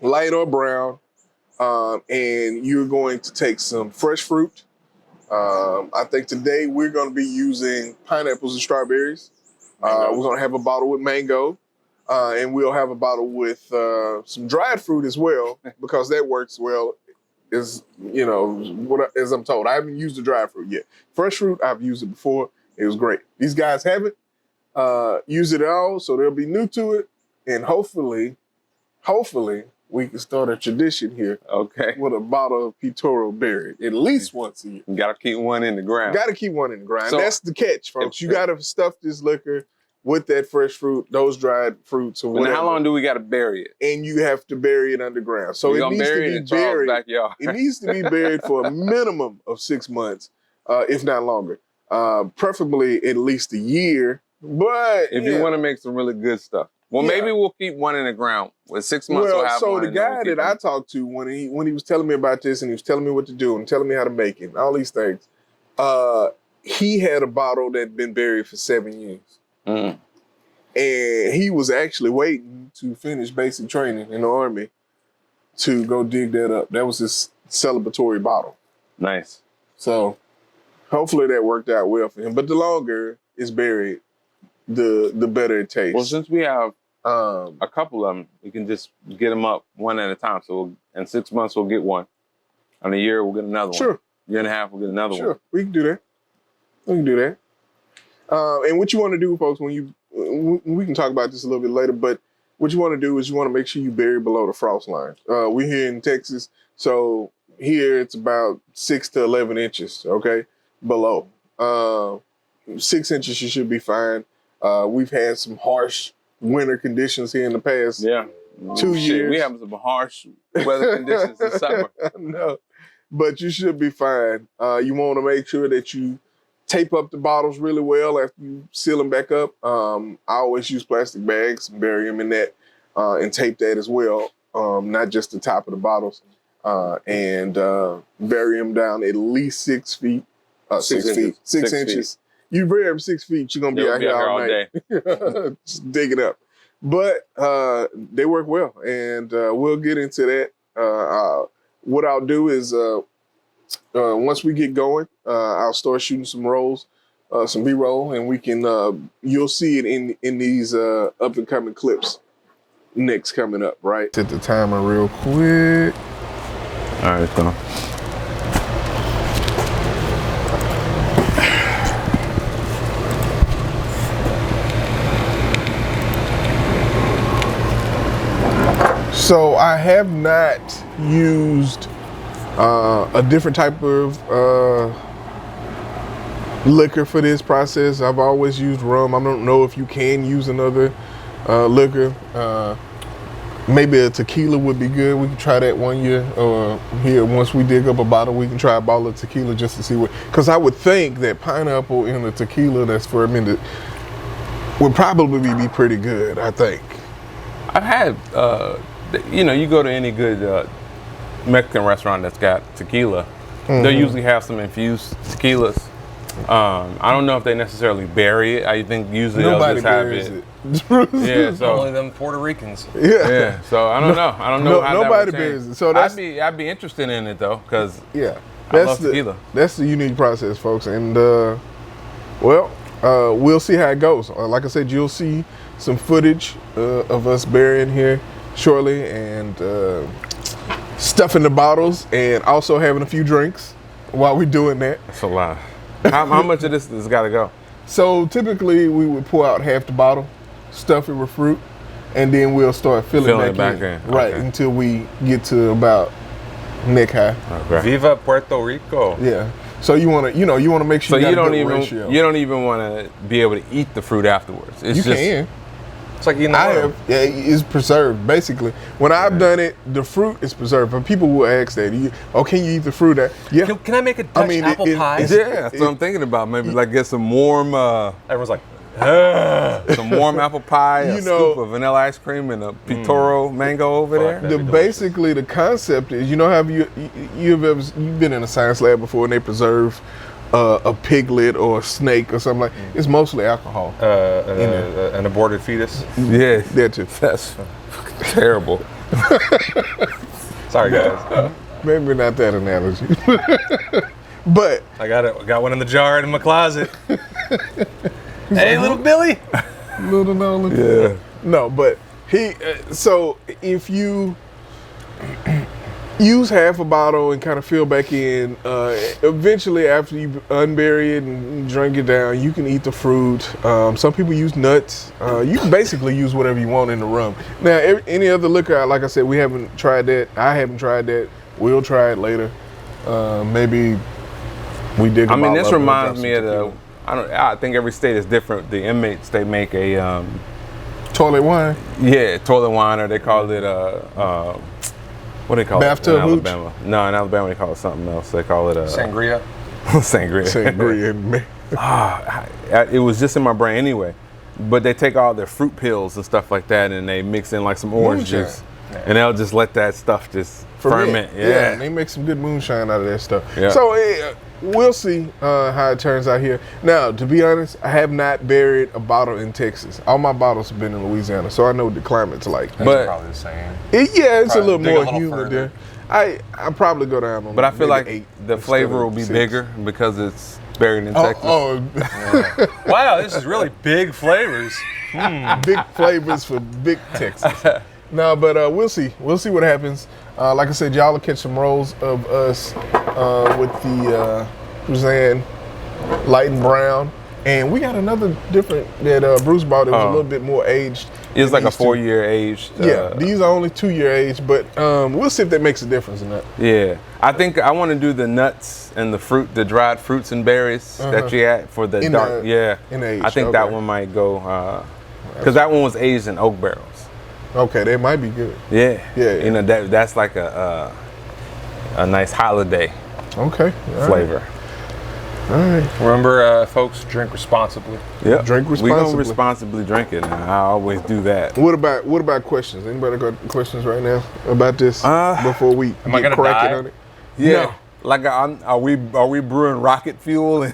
S1: light or brown, and you're going to take some fresh fruit. I think today we're going to be using pineapples and strawberries. We're going to have a bottle with mango, and we'll have a bottle with some dried fruit as well, because that works well, as I'm told. I haven't used the dried fruit yet. Fresh fruit, I've used it before. It was great. These guys haven't used it at all, so they'll be new to it, and hopefully, we can start a tradition here.
S2: Okay.
S1: With a bottle of Pitoro buried at least once a year.
S2: You gotta keep one in the ground.
S1: Got to keep one in the ground.
S2: So,
S1: that's the catch, folks. You got to stuff this liquor with that fresh fruit, those dried fruits, or whatever.
S2: Now, how long do we got to bury it?
S1: And you have to bury it underground. So it needs to be buried.
S2: Backyard.
S1: It needs to be buried for a minimum of 6 months, if not longer. Preferably at least a year. But
S2: if you want to make some really good stuff. Well, maybe we'll keep one in the ground. With 6 months, we'll have
S1: so
S2: one.
S1: The guy that I talked to when he was telling me about this, and he was telling me what to do and telling me how to make it, and all these things, he had a bottle that had been buried for 7 years.
S2: Mm.
S1: And he was actually waiting to finish basic training in the Army to go dig that up. That was his celebratory bottle.
S2: Nice.
S1: So hopefully that worked out well for him. But the longer it's buried, the better it tastes.
S2: Well, since we have a couple of them, we can just get them up one at a time. So in 6 months, we'll get one. In a year, we'll get another one.
S1: Sure.
S2: Year and a half, we'll get another one.
S1: Sure, we can do that. And what you want to do, folks, we can talk about this a little bit later, but what you want to do is you want to make sure you bury below the frost line. We're here in Texas, so here it's about 6 to 11 inches, okay, below. 6 inches, you should be fine. We've had some harsh winter conditions here in the past 2 years.
S2: We have some harsh weather conditions in summer.
S1: No, but you should be fine. You want to make sure that you tape up the bottles really well after you seal them back up. I always use plastic bags and bury them in that and tape that as well, not just the top of the bottles, and bury them down at least 6 feet. 6 feet. 6 inches. You bury them 6 feet, you're going to be out here all night. Just dig it up. But they work well, and we'll get into that. What I'll do is once we get going, I'll start shooting some rolls, some B-roll, and we can. You'll see it in these up and coming clips next coming up. Right. Set the timer real quick.
S2: All right, so.
S1: So I have not used a different type of liquor for this process. I've always used rum. I don't know if you can use another liquor. Maybe a tequila would be good. We can try that one year. Here, once we dig up a bottle, we can try a bottle of tequila just to see what. Because I would think that pineapple in a tequila that's fermented would probably be pretty good. I think.
S2: I've had, you go to any good Mexican restaurant that's got tequila, they usually have some infused tequilas. I don't know if they necessarily bury it. I think usually
S1: Nobody
S2: they'll just have
S1: buries
S2: it.
S1: Yeah,
S2: so
S3: only them Puerto Ricans.
S1: yeah.
S2: So I don't know. I don't know how
S1: nobody
S2: that would
S1: buries
S2: change.
S1: it. So that's
S2: I'd be interested in it though, because
S1: yeah.
S2: I love tequila.
S1: That's the unique process, folks. And we'll see how it goes. Like I said, you'll see some footage of us burying here shortly, and stuffing the bottles, and also having a few drinks while we're doing that.
S2: That's a lot. How much of this has got to go?
S1: So typically we would pour out half the bottle, stuff it with fruit, and then we'll start filling
S2: it back
S1: in.
S2: in.
S1: Right,
S2: Okay.
S1: until we get to about neck high.
S2: Okay.
S3: Viva Puerto Rico.
S1: Yeah. So you want to make sure
S2: So
S1: you
S2: you
S1: got a
S2: don't
S1: good
S2: even
S1: ratio.
S2: you don't even want to be able to eat the fruit afterwards. It's
S1: You
S2: just,
S1: can.
S3: It's like eating the
S1: I
S3: world.
S1: have. Yeah, it's preserved basically. When I've done it, the fruit is preserved. But people will ask that, can you eat the fruit? Yeah.
S3: Can I make a Dutch apple pie?
S2: Yeah, that's what I'm thinking about. Maybe like get some warm,
S3: Everyone's like,
S2: some warm apple pie, a
S1: You know-
S2: scoop of vanilla ice cream, and a Pitoro mango over
S3: Fuck
S2: there.
S3: that.
S1: Basically the concept is, have you've been in a science lab before and they preserve a piglet or a snake or something like. It's mostly alcohol.
S3: an aborted fetus.
S2: Yeah,
S1: That too.
S2: that's terrible.
S3: Sorry, guys.
S1: Maybe not that analogy, but
S3: I got one in the jar in my closet. Hey, little Billy.
S1: little knowledge.
S2: Yeah.
S1: No, but so if you use half a bottle and kind of fill back in, eventually after you unbury it and drink it down, you can eat the fruit. Some people use nuts. You can basically use whatever you want in the rum. Now, any other liquor, like I said, we haven't tried that. I haven't tried that. We'll try it later. Maybe we dig a
S2: I mean,
S1: bottle
S2: this
S1: up and
S2: reminds
S1: drop
S2: me of
S1: some
S2: the. I think every state is different. The inmates, they make a
S1: tequila. Toilet wine.
S2: toilet wine, or they call it what do they call
S1: Bathtub
S2: it in
S1: hooch?
S2: Alabama? No, in Alabama they call it something else. They call it
S3: Sangria.
S2: sangria.
S1: Sangria.
S2: It was just in my brain anyway. But they take all their fruit pills and stuff like that, and they mix in like some orange
S1: Moonshine.
S2: juice, and they'll just let that stuff just ferment.
S1: Yeah, and they make some good moonshine out of that stuff.
S2: Yeah.
S1: So we'll see how it turns out here. Now, to be honest, I have not buried a bottle in Texas. All my bottles have been in Louisiana, so I know what the climate's like.
S3: That's
S2: But-
S3: probably the same.
S1: It's a
S3: Probably
S1: little
S3: dig a
S1: more
S3: little
S1: humid
S3: further.
S1: there. I probably go down on.
S2: But I feel
S1: maybe
S2: like
S1: 8
S2: the
S1: instead
S2: flavor
S1: of
S2: will be
S1: 6.
S2: bigger because it's buried in Texas.
S3: Wow, this is really big flavors.
S1: Big flavors for big Texas. No, but we'll see. We'll see what happens. Like I said, y'all will catch some rolls of us with the Cruzan light and brown. And we got another different that Bruce bought. It was a little bit more aged.
S2: It's
S1: than
S2: like a
S1: these two.
S2: 4-year aged.
S1: Yeah, these are only 2-year age, but we'll see if that makes a difference or not.
S2: Yeah, I think I want to do the nuts and the fruit, the dried fruits and berries that you add for the
S1: In
S2: dark.
S1: the- in aged,
S2: I think that
S1: okay.
S2: one might go because that one was aged in oak barrels.
S1: Okay, they might be good.
S2: Yeah,
S1: Yeah.
S2: You know that's like a nice holiday
S1: Okay, all
S2: flavor.
S1: All right.
S3: Remember, folks, drink responsibly.
S2: Yep.
S1: Drink
S2: We gonna
S1: responsibly.
S2: responsibly drink it. Now. I always do that.
S1: What about questions? Anybody got questions right now about this before we
S3: Am I
S1: get
S3: gonna
S1: cracking
S3: die?
S1: on it?
S2: Yeah. Like, are we brewing rocket fuel? And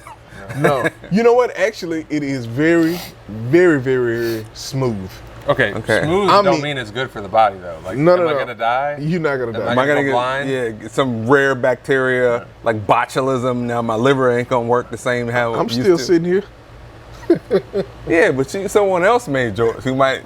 S1: No. You know what? Actually, it is very, very, very smooth.
S3: Okay,
S2: Okay.
S3: smooth
S1: I
S3: don't
S1: mean-
S3: mean it's good for the body, though. Like,
S1: No,
S3: am
S1: no,
S3: I
S1: no.
S3: gonna die?
S1: You're not gonna
S3: Am
S1: die.
S3: I
S2: am I gonna
S3: go blind?
S2: get some rare bacteria like botulism? Now my liver ain't gonna work the same how it
S1: I'm
S2: used
S1: still
S2: to.
S1: sitting here.
S2: Yeah, but someone else made yours who might.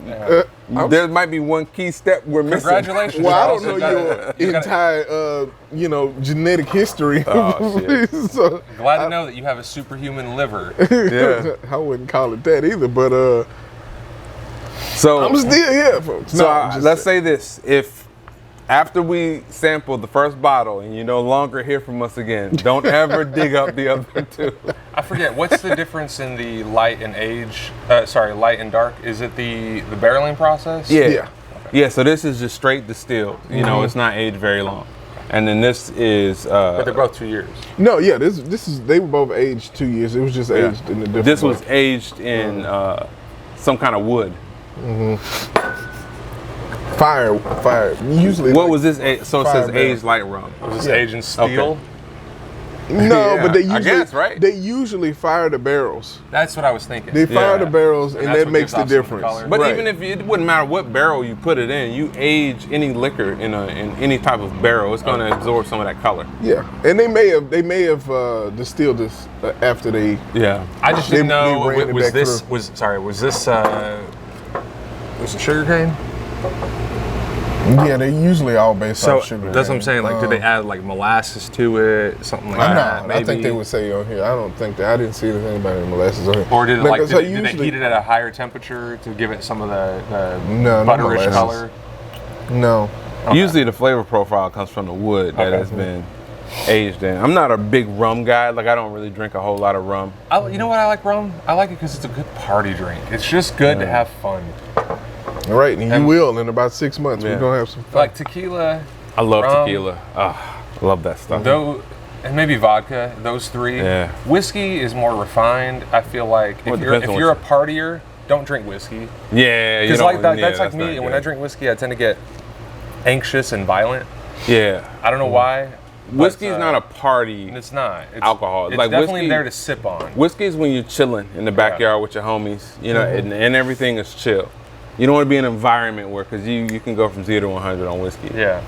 S2: There might be one key step we're missing.
S3: Congratulations.
S1: Well, I
S3: Charles.
S1: don't know
S3: You
S1: your
S3: gotta- you gotta-
S1: entire, genetic history.
S2: Oh, shit.
S1: So,
S3: Glad to know that you have a superhuman liver.
S2: Yeah.
S1: I wouldn't call it that either, but
S2: So
S1: I'm still here, folks.
S2: So
S1: No, I'm just
S2: let's
S1: saying.
S2: say this: if After we sample the first bottle and you no longer hear from us again, don't ever dig up the other two.
S3: I forget, what's the difference in the light and age? Light and dark. Is it the barreling process?
S2: Yeah. Yeah, so this is just straight distilled. You know, it's not aged very long. And then this is
S3: But they're both 2 years.
S1: No, yeah, this is they were both aged 2 years. It was just aged in a different
S2: This was
S1: way.
S2: aged in some kind of wood.
S1: Fire. Usually.
S2: What
S1: like,
S2: was this? So it
S1: fire
S2: says
S1: barrel.
S2: aged light rum.
S3: Was this aged in steel?
S1: No,
S2: Yeah,
S1: but they
S2: I
S1: usually
S2: guess, right?
S1: They usually fire the barrels.
S3: That's what I was thinking.
S1: They fire
S2: Yeah.
S1: the barrels, and
S3: that's
S1: that
S3: what
S1: makes
S3: gives
S1: the
S3: off some of the
S1: difference.
S3: color.
S2: But
S1: Right.
S2: even if it wouldn't matter what barrel you put it in, you age any liquor in any type of barrel, it's going to absorb some of that color.
S1: Yeah, and they may have distilled this after they.
S2: Yeah.
S3: I just
S1: They-
S3: didn't know.
S1: they ran it
S3: Was
S1: back
S3: this
S1: through.
S3: was it sugarcane?
S1: Yeah, they usually all based
S3: So
S1: off sugar.
S3: that's what I'm saying. Like, did they add like molasses to it, something like that?
S1: I think they would say on here. I don't think that. I didn't see anything about molasses on here.
S3: Or did it
S1: Like,
S3: like
S1: so
S3: did they
S1: usually-
S3: heat it at a higher temperature to give it some of the
S1: No, no
S3: butterish
S1: molasses.
S3: color?
S1: No.
S3: Okay.
S2: Usually the flavor profile comes from the wood that
S3: Okay.
S2: has been aged in. I'm not a big rum guy. Like, I don't really drink a whole lot of rum.
S3: You know what I like rum? I like it because it's a good party drink. It's just good to have fun.
S1: All right, and you will in about 6 months.
S2: Yeah.
S1: We're gonna have some fun.
S3: Like tequila,
S2: I love
S3: Rum.
S2: tequila. I love that stuff.
S3: though, and maybe vodka. Those three.
S2: Yeah.
S3: Whiskey is more refined. I feel like
S2: Well,
S3: if
S2: it
S3: you're
S2: depends on
S3: a
S2: what
S3: partier, don't drink whiskey.
S2: Yeah, you
S3: Because
S2: don't.
S3: like that,
S2: yeah,
S3: that's like me.
S2: not
S3: And when
S2: good.
S3: I drink whiskey, I tend to get anxious and violent.
S2: Yeah.
S3: I don't know why. but,
S2: Whiskey's not a party.
S3: It's not. It's
S2: alcohol.
S3: It's
S2: Like
S3: definitely
S2: whiskey-
S3: there to sip on.
S2: Whiskey is when you're chilling in the backyard with your homies, you know, and everything is chill. You don't want to be in an environment where, because you can go from 0 to 100 on whiskey.
S3: Yeah.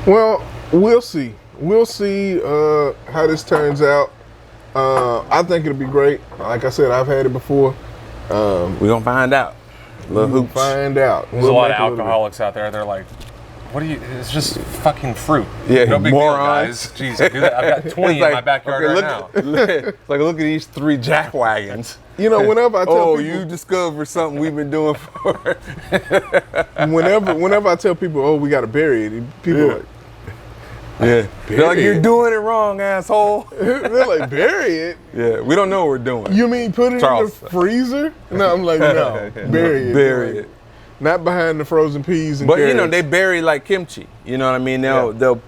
S1: Well, we'll see. We'll see how this turns out. I think it'll be great. Like I said, I've had it before.
S2: We're going to find out. Little
S1: We'll
S2: hoops.
S1: find out.
S3: There's a lot of alcoholics out there. They're like, what do you? It's just fucking fruit.
S2: Yeah,
S3: no big
S2: morons.
S3: deal, guys. Jeez, dude, I've got 20 in my backyard
S2: okay,
S3: right now.
S2: It's like, look at these 3 jack wagons.
S1: You know, whenever I tell
S2: Oh,
S1: people,
S2: you discovered something we've been doing for.
S1: whenever I tell people, oh, we got to bury it, people are like,
S2: Yeah. They're like,
S1: Bury
S2: you're
S1: it.
S2: doing it wrong, asshole.
S1: they're like, bury it?
S2: Yeah, we don't know what we're doing.
S1: You mean put it
S2: Charles.
S1: in the freezer? No, I'm like, no, bury it.
S2: Bury
S1: Like,
S2: it.
S1: Not behind the frozen peas and
S2: But you know,
S1: carrots.
S2: they bury like kimchi. You know what I mean? They'll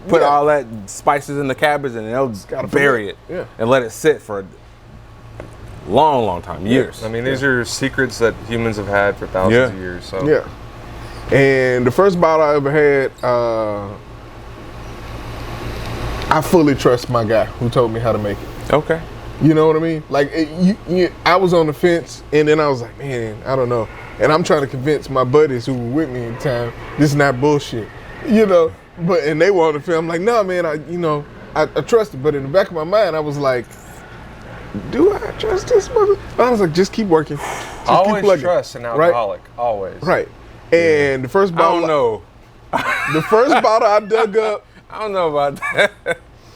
S2: put
S1: Yeah.
S2: all that spices in the cabbage and they'll
S1: gotta
S2: bury it
S1: ferment. Yeah.
S2: and let it sit for a long, long time, years.
S3: I mean, these are secrets that humans have had for thousands
S2: Yeah.
S3: of years. So
S1: Yeah. And the first bottle I ever had, I fully trust my guy who told me how to make it.
S2: Okay.
S1: You know what I mean? Like, I was on the fence, and then I was like, man, I don't know. And I'm trying to convince my buddies who were with me at the time, this is not bullshit. You know? And they were on the fence. I'm like, no, man, I trust it. But in the back of my mind, I was like, do I trust this mother? I was like, just keep working. Just keep
S3: always
S1: plugging.
S3: trust an
S1: Right?
S3: alcoholic. Always.
S1: Right. And the first
S2: I
S1: bottle,
S2: don't know.
S1: the first bottle I dug up,
S2: I don't know about that.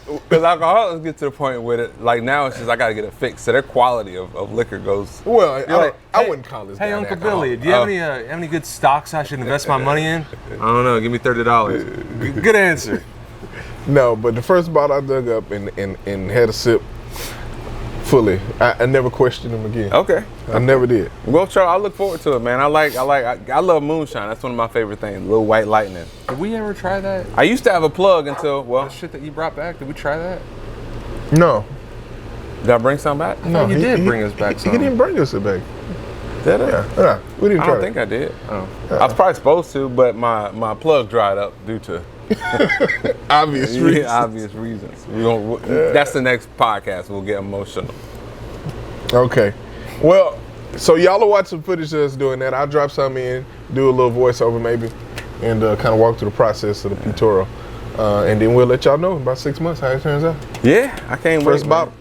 S2: Because alcoholics get to the point where like now it's just I gotta get it fixed. So their quality of liquor goes.
S1: well,
S3: like,
S1: I
S3: hey-
S1: wouldn't call this
S3: Hey,
S1: guy an
S3: Uncle
S1: alcoholic.
S3: Billy, do you have any good stocks I should invest my money in? I don't know. Give me $30. Good answer.
S1: No, but the first bottle I dug up and had a sip fully. I never questioned him again.
S2: Okay.
S1: I never did.
S2: Well, Charles, I look forward to it, man. I love moonshine. That's one of my favorite things. Little white lightning.
S3: Did we ever try that?
S2: I used to have a plug until
S3: The shit that you brought back, did we try that?
S1: No.
S2: did I bring some back?
S1: No,
S3: you did bring us back
S1: He
S3: some.
S1: didn't bring us it back.
S2: Did I?
S1: Yeah, we didn't
S2: I
S1: try
S2: don't
S1: it.
S2: think I did. I was probably supposed to, but my plug dried up due to
S1: Obvious reasons.
S2: obvious reasons. That's the next podcast. We'll get emotional.
S1: Okay. Well, so y'all will watch some footage of us doing that. I'll drop some in, do a little voiceover maybe, and kind of walk through the process of the Pictorial. And then we'll let y'all know in about 6 months how it turns out.
S2: Yeah, I can't
S1: First
S2: wait.
S1: bottle.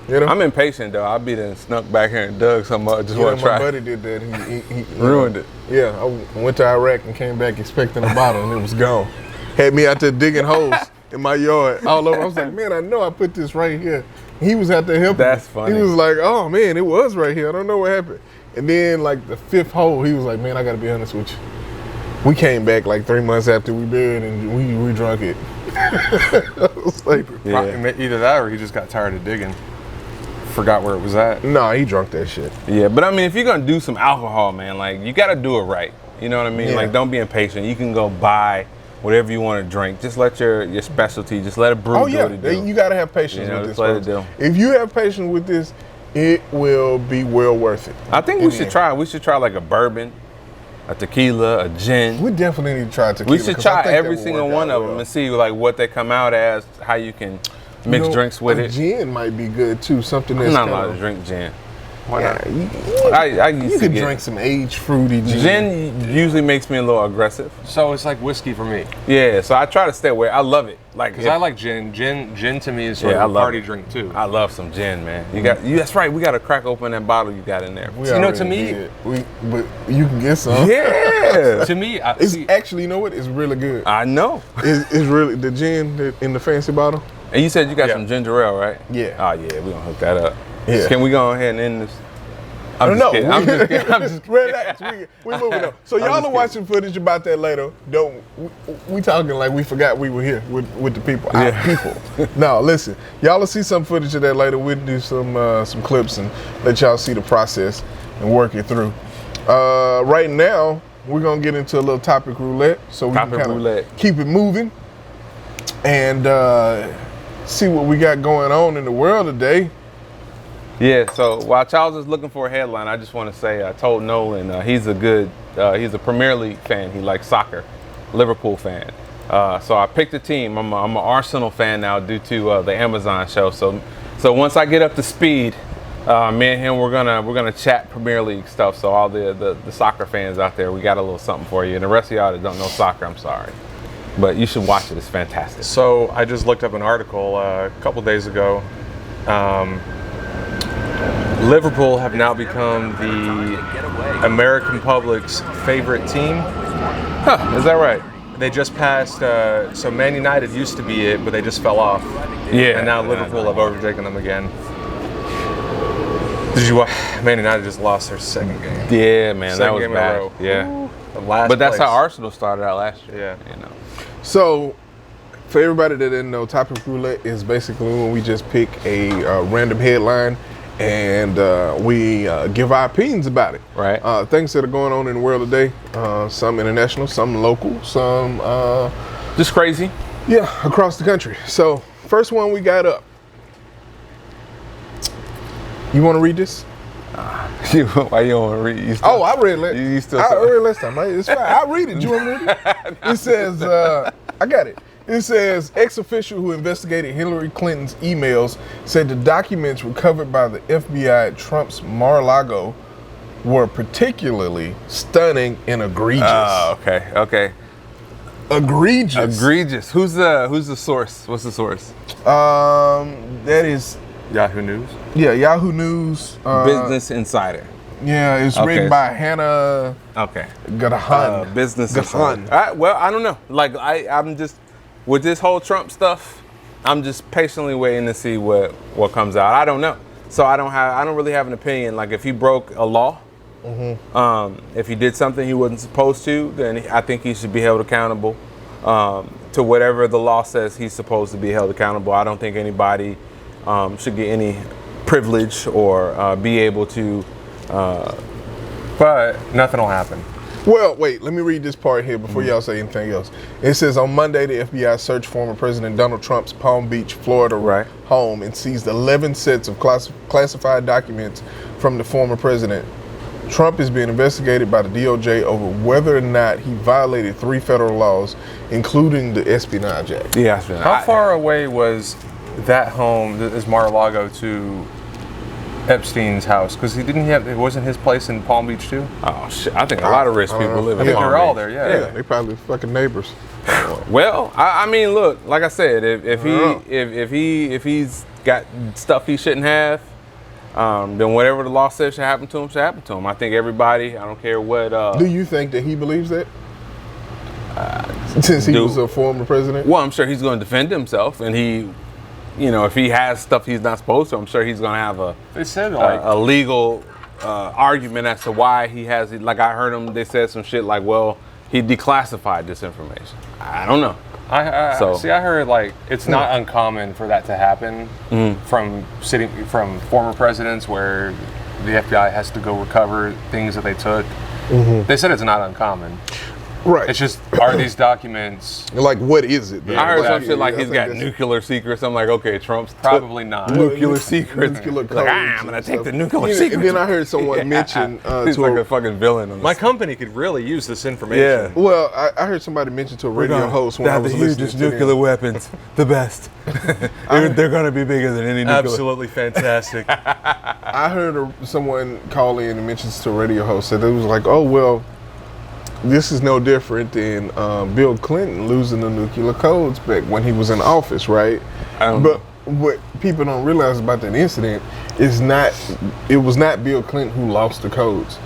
S1: You know?
S2: I'm impatient though. I'll be there and snuck back here and dug some up. Just
S1: You know,
S2: want to
S1: my
S2: try.
S1: buddy did that. He
S2: Ruined it.
S1: Yeah, I went to Iraq and came back expecting a bottle and it was gone. Had me out there digging holes in my yard all over. I was like, man, I know I put this right here. He was out there helping
S2: That's
S1: me.
S2: funny.
S1: He was like, oh man, it was right here. I don't know what happened. And then like the 5th hole, he was like, man, I gotta be honest with you. We came back like 3 months after we buried and we drunk it. I was like,
S3: Either that or he just got tired of digging. Forgot where it was at.
S1: nah, he drunk that shit.
S2: Yeah, but I mean, if you're gonna do some alcohol, man, like you gotta do it right. You know what I mean?
S1: Yeah.
S2: Like, don't be impatient. You can go buy whatever you want to drink. Just let your specialty, just let it brew.
S1: Oh
S2: do
S1: yeah,
S2: what it do.
S1: you gotta have patience
S2: You know,
S1: with
S2: just
S1: this.
S2: let it
S1: folks.
S2: do.
S1: If you have patience with this, it will be well worth it.
S2: I think
S1: In
S2: we
S1: the
S2: should
S1: end.
S2: try. We should try like a bourbon, a tequila, a gin.
S1: We definitely need to try tequila.
S2: We should
S1: 'cause I
S2: try
S1: think that
S2: every
S1: will
S2: single
S1: work
S2: one
S1: out
S2: of them
S1: well.
S2: and see like what they come out as, how you can mix
S1: You know,
S2: drinks with
S1: a
S2: it.
S1: Gin might be good too. Something that's
S2: I'm not
S1: kind
S2: allowed
S1: of,
S2: to drink gin.
S3: Why not?
S2: I used
S1: you
S2: to
S1: could
S2: get
S1: drink some aged fruity gin.
S2: gin. Usually makes me a little aggressive.
S3: So it's like whiskey for me.
S2: Yeah, so I try to stay away. I love it. Like,
S3: Because I like gin. Gin to me is sort
S2: Yeah, I
S3: of a
S2: love
S3: party
S2: it.
S3: drink too.
S2: I love some gin, man. You got you. That's right. We got to crack open that bottle you got in there.
S1: We
S3: You know,
S1: already
S3: to me-
S1: did. But you can get some.
S2: Yeah,
S3: To me,
S1: It's actually, you know what? It's really good.
S2: I know.
S1: It's really the gin in the fancy bottle.
S2: And you said you got
S3: Yeah.
S2: some ginger ale, right?
S1: Yeah.
S2: Oh yeah, we gonna hook that up.
S1: Yeah.
S2: Can we go ahead and end this? I'm just
S1: No,
S2: kidding. I'm just kidding. I'm just kidding.
S1: Relax. We moving on. So
S2: I'm
S1: y'all
S2: just
S1: are watching footage about that later. Don't we talking like we forgot we were here with the people. Our
S2: Yeah.
S1: people. No, listen. Y'all will see some footage of that later. We'll do some clips and let y'all see the process and work it through. Right now, we're gonna get into a little topic roulette, so we
S2: Topic
S1: can kind
S2: roulette.
S1: of keep it moving and see what we got going on in the world today.
S2: Yeah, so while Charles is looking for a headline, I just want to say I told Nolan he's a Premier League fan. He likes soccer, Liverpool fan. So I picked a team. I'm an Arsenal fan now due to the Amazon show. So once I get up to speed, me and him we're gonna chat Premier League stuff. So all the soccer fans out there, we got a little something for you. And the rest of y'all that don't know soccer, I'm sorry, but you should watch it. It's fantastic.
S3: So I just looked up an article a couple days ago. Liverpool have now become the American public's favorite team.
S2: Huh, is that right?
S3: They just passed, so Man United used to be it, but they just fell off.
S2: Yeah.
S3: And now Liverpool have overtaken them again. Did you watch? Man United just lost their second game.
S2: Yeah, man, that
S3: Second
S2: was
S3: game in a
S2: bad.
S3: row.
S2: Yeah,
S3: The last
S2: but that's
S3: place.
S2: how Arsenal started out last year.
S3: Yeah.
S2: You know.
S1: So, for everybody that didn't know, topic roulette is basically when we just pick a random headline and we give our opinions about it.
S2: Right.
S1: Things that are going on in the world today. Some international, some local, some
S2: Just crazy.
S1: across the country. So, first one we got up. You want to read this?
S2: Why you don't want to read? You still,
S1: Oh, I read it.
S2: You still-
S1: I read it last time. Right? It's fine. I'll read it. You want me to read it? It says, I got it. It says, ex-official who investigated Hillary Clinton's emails said the documents recovered by the FBI at Trump's Mar-a-Lago were particularly stunning and egregious.
S2: Oh, okay.
S1: Egregious.
S2: Egregious. Who's the source? What's the source?
S1: That is,
S3: Yahoo News.
S1: Yahoo News.
S2: Business Insider.
S1: Yeah, it's
S2: Okay.
S1: written by Hannah
S2: Okay.
S1: Gahan.
S2: Business
S1: Gahan.
S2: Insider. Well, I don't know. Like I'm just with this whole Trump stuff. I'm just patiently waiting to see what comes out. I don't know. So I don't really have an opinion. Like if he broke a law, if he did something he wasn't supposed to, then I think he should be held accountable to whatever the law says he's supposed to be held accountable. I don't think anybody should get any privilege or be able to.
S3: But nothing will happen.
S1: Well, wait, let me read this part here before y'all say anything else. It says, on Monday, the FBI searched former President Donald Trump's Palm Beach, Florida home and seized 11 sets of classified documents from the former president. Trump is being investigated by the DOJ over whether or not he violated 3 federal laws, including the Espionage Act.
S2: Yeah.
S3: How far away was that home, this Mar-a-Lago, to Epstein's house? Because it wasn't his place in Palm Beach too?
S2: Oh shit! I think a lot of rich people live
S3: I
S2: in
S3: think
S2: Palm
S3: they're all
S2: Beach.
S3: there, yeah.
S1: They probably fucking neighbors.
S2: Well, I mean, look, like I said, if he's got stuff he shouldn't have, then whatever the law says should happen to him, should happen to him. I think everybody, I don't care what.
S1: Do you think that he believes that? Since he was a former president?
S2: Well, I'm sure he's going to defend himself, and if he has stuff he's not supposed to, I'm sure he's going to have
S3: They said
S2: a legal argument as to why he has it. Like I heard him, they said some shit like, well, he declassified this information. I don't know.
S3: I heard like it's not uncommon for that to happen from former presidents where the FBI has to go recover things that they took. They said it's not uncommon.
S1: Right.
S3: It's just, are these documents...
S1: Like, what is it?
S2: I heard some shit like he's got nuclear secrets. I'm like, okay, Trump's
S3: probably not.
S2: Nuclear secrets.
S1: Nuclear
S2: like, I'm going to take the nuclear secrets.
S1: And then I heard someone mention...
S2: he's like a fucking villain. On
S3: my company could really use this information.
S1: Yeah. Well, I heard somebody mention to a radio host when I was listening to
S2: nuclear weapons. The best. They're going to be bigger than any nuclear.
S3: Absolutely fantastic.
S1: I heard someone call in and mention to a radio host that it was like, oh, well... This is no different than Bill Clinton losing the nuclear codes back when he was in office, right? But what people don't realize about that incident is it was not Bill Clinton who lost the codes.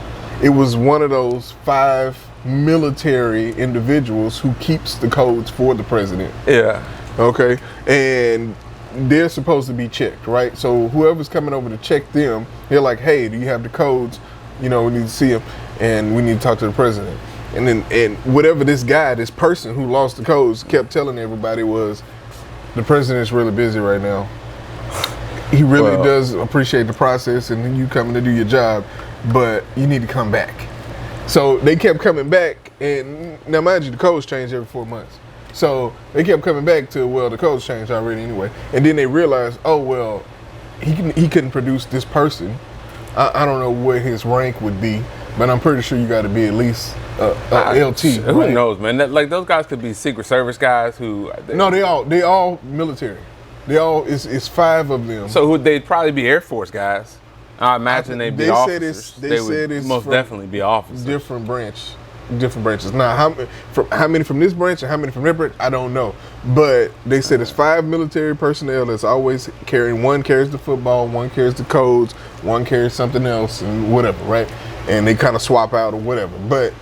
S1: It was one of those 5 military individuals who keeps the codes for the president.
S2: Yeah.
S1: Okay. And they're supposed to be checked, right? So whoever's coming over to check them, they're like, hey, do you have the codes? You know, we need to see them and we need to talk to the president. And whatever this person who lost the codes kept telling everybody was, the president's really busy right now. He really does appreciate the process and you coming to do your job, but you need to come back. So they kept coming back, and now mind you, the codes change every 4 months. So they kept coming back to, well, the codes changed already anyway. And then they realized, oh, well, he couldn't produce this person. I don't know what his rank would be, but I'm pretty sure you got to be at least LT.
S2: Who
S1: right?
S2: knows, man? Like those guys could be Secret Service guys who.
S1: No, they all military. They all it's 5 of them.
S2: So they'd probably be Air Force guys. I imagine they'd be officers.
S1: They said
S2: would
S1: it's
S2: most definitely be officers.
S1: Different branches. Now, how many from this branch and how many from that branch, I don't know. But they said it's 5 military personnel that's always carrying. One carries the football, one carries the codes, one carries something else, and whatever, right? And they kind of swap out or whatever. But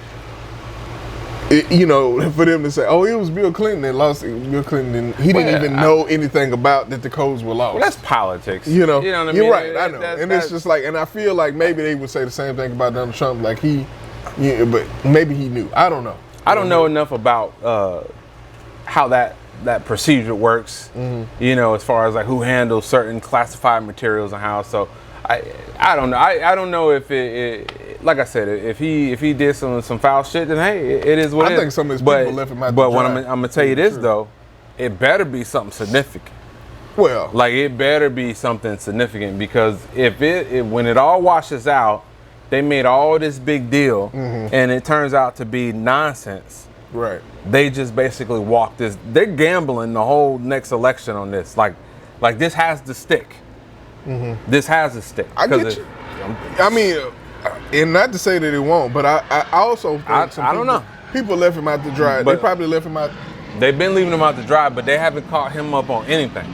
S1: for them to say, "Oh, it was Bill Clinton that lost it," Bill Clinton, he didn't even know anything about that the codes were lost.
S2: Well, that's politics.
S1: You know
S2: what I mean?
S1: You're right. I know, and it's just like, and I feel like maybe they would say the same thing about Donald Trump, like but maybe he knew. I don't know.
S2: I don't know enough about how that procedure works. As far as like who handles certain classified materials and how. So I don't know. I don't know if it like I said, if he did some foul shit, then hey, it is what it is.
S1: I think some of his people left him out.
S2: But what I'm gonna tell you this though, it better be something significant.
S1: Well,
S2: like it better be something significant, because if when it all washes out, they made all this big deal and it turns out to be nonsense.
S1: Right.
S2: They just basically walked this. They're gambling the whole next election on this. Like this has to stick. This has to stick.
S1: I get you. I mean, and not to say that it won't, but I also think
S2: I don't know.
S1: People left him out to dry. They probably left him out.
S2: They've been leaving him out to dry, but they haven't caught him up on anything.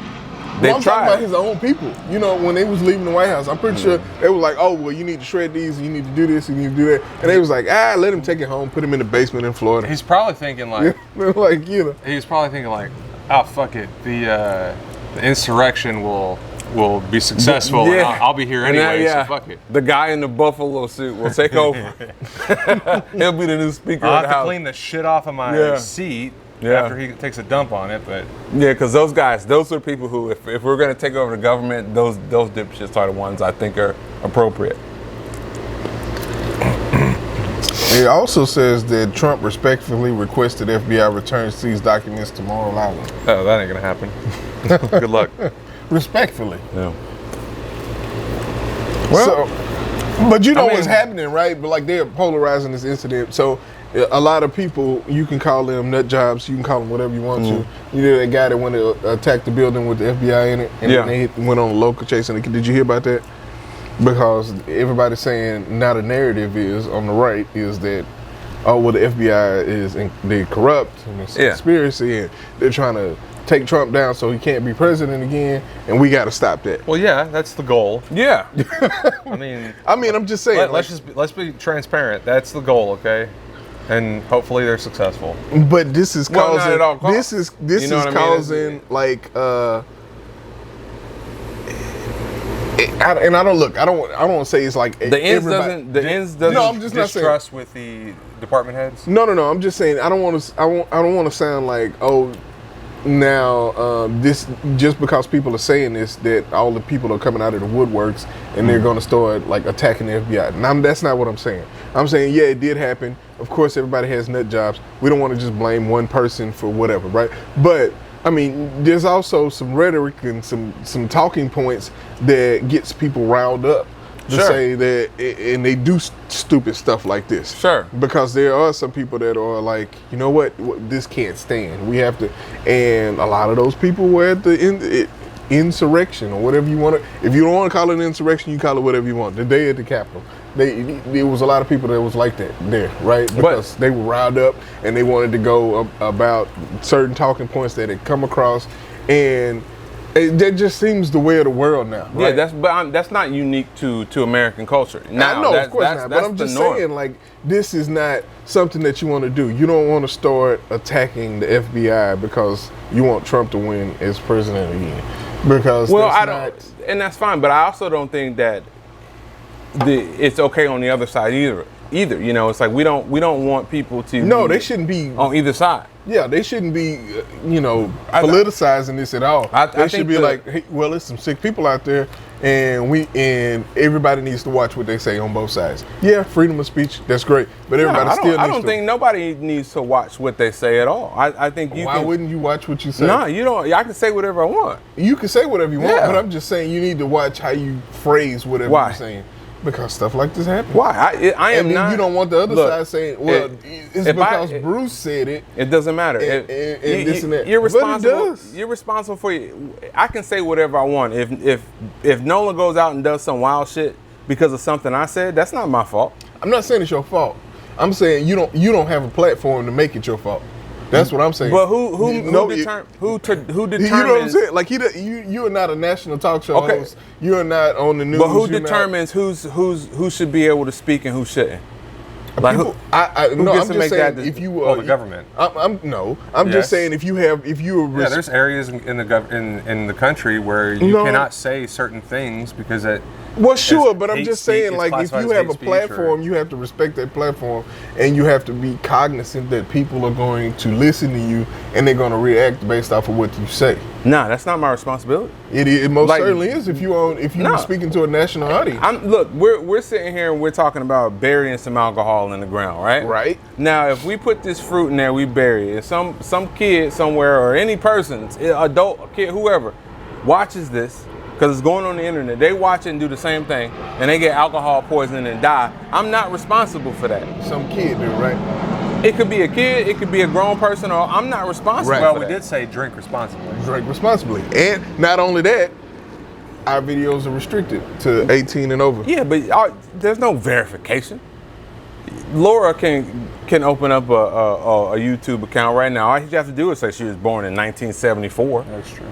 S1: I'm talking about his own people. When they was leaving the White House, I'm pretty sure they were like, "Oh, well, you need to shred these, and you need to do this, and you need to do that." And they was like, let him take it home, put him in the basement in Florida.
S3: He's probably thinking like,
S1: He's
S3: probably thinking like, oh fuck it, the insurrection will be successful. And I'll be here anyway. So fuck it.
S2: The guy in the buffalo suit will take over. He'll be the new speaker.
S3: I'll have to clean the shit off of my seat.
S2: Yeah.
S3: After he takes a dump on it, but
S2: because those are people who, if we're going to take over the government, those dipshits are the ones I think are appropriate.
S1: It also says that Trump respectfully requested FBI return seized documents to Morrill Island.
S3: Oh, that ain't gonna happen. Good luck.
S1: Respectfully.
S2: Yeah.
S1: Well, but what's happening, right? But like they're polarizing this incident, so. A lot of people, you can call them nut jobs, you can call them whatever you want to. That guy that went to attack the building with the FBI in it, and then they went on a local chase. And did you hear about that? Because everybody's saying now the narrative is on the right is that, oh, well, the FBI they're corrupt and it's a conspiracy, and they're trying to take Trump down so he can't be president again, and we got to stop that.
S3: Well, yeah, that's the goal.
S2: Yeah.
S3: I mean,
S1: I'm just saying.
S3: Let's be transparent. That's the goal, okay? And hopefully they're successful.
S1: But this is causing.
S2: Not at all costs.
S1: This is causing like And I don't look. I don't want to say it's like
S2: The ends doesn't. The ends doesn't.
S1: No, I'm just not saying.
S3: Distrust with the department heads.
S1: No. I'm just saying I don't want to. I don't want to sound like now this just because people are saying this that all the people are coming out of the woodworks and they're going to start like attacking the FBI. And that's not what I'm saying. I'm saying yeah, it did happen. Of course, everybody has nut jobs. We don't want to just blame one person for whatever, right? But I mean, there's also some rhetoric and some talking points that gets people riled up to say that, and they do stupid stuff like this.
S2: Sure.
S1: Because there are some people that are like, you know what, this can't stand. We have to, and a lot of those people were at the insurrection or whatever you want to. If you don't want to call it an insurrection, you call it whatever you want. The day at the Capitol. There was a lot of people that was like that there, right? Because they were riled up and they wanted to go about certain talking points that had come across, and that just seems the way of the world now. Right?
S2: Yeah, that's not unique to American culture. Now,
S1: no, of course not. But I'm just saying, like, this is not something that you want to do. You don't want to start attacking the FBI because you want Trump to win as president again. Because
S2: and that's fine. But I also don't think that it's okay on the other side either. You know, it's like we don't want people to.
S1: No, they shouldn't be
S2: on either side.
S1: Yeah, they shouldn't be, politicizing this at all. They should be like, hey, well, there's some sick people out there, and everybody needs to watch what they say on both sides. Yeah, freedom of speech, that's great, but everybody still needs to. I don't
S2: think nobody needs to watch what they say at all. I think you.
S1: Why wouldn't you watch what you say?
S2: No, you don't. I can say whatever I want.
S1: You can say whatever you want, but I'm just saying you need to watch how you phrase whatever you're saying. Because stuff like this happens.
S2: Why? I am not.
S1: You don't want the other side saying, well, it's because Bruce said it.
S2: It doesn't matter.
S1: And this and that.
S2: You're responsible.
S1: But it does.
S2: You're responsible for I can say whatever I want. If Nolan goes out and does some wild shit because of something I said, that's not my fault.
S1: I'm not saying it's your fault. I'm saying you don't have a platform to make it your fault. That's what I'm saying.
S2: But who determines?
S1: You know what I'm saying? Like you are not a national talk show host. You are not on the news.
S2: But who determines who should be able to speak and who shouldn't? Like
S1: people, I'm just saying if you
S3: the government.
S1: I'm just saying if you
S3: there's areas in the country where you cannot say certain things because it.
S1: Well, sure, but I'm just saying, like, if you have a platform, you have to respect that platform, and you have to be cognizant that people are going to listen to you, and they're going to react based off of what you say.
S2: Nah, that's not my responsibility.
S1: It most certainly is if you're speaking to a national audience.
S2: Look, we're sitting here and we're talking about burying some alcohol in the ground, right?
S1: Right.
S2: Now, if we put this fruit in there, we bury it. Some kid somewhere or any person, adult, kid, whoever, watches this. Because it's going on the internet. They watch it and do the same thing, and they get alcohol poisoning and die. I'm not responsible for that.
S1: Some kid do, right?
S2: It could be a kid, it could be a grown person, or I'm not responsible.
S3: Right.
S2: Well,
S3: we did say drink responsibly.
S1: Drink responsibly. And not only that, our videos are restricted to 18 and over.
S2: Yeah, but there's no verification. Laura can open up a YouTube account right now. All you have to do is say she was born in 1974.
S3: That's true.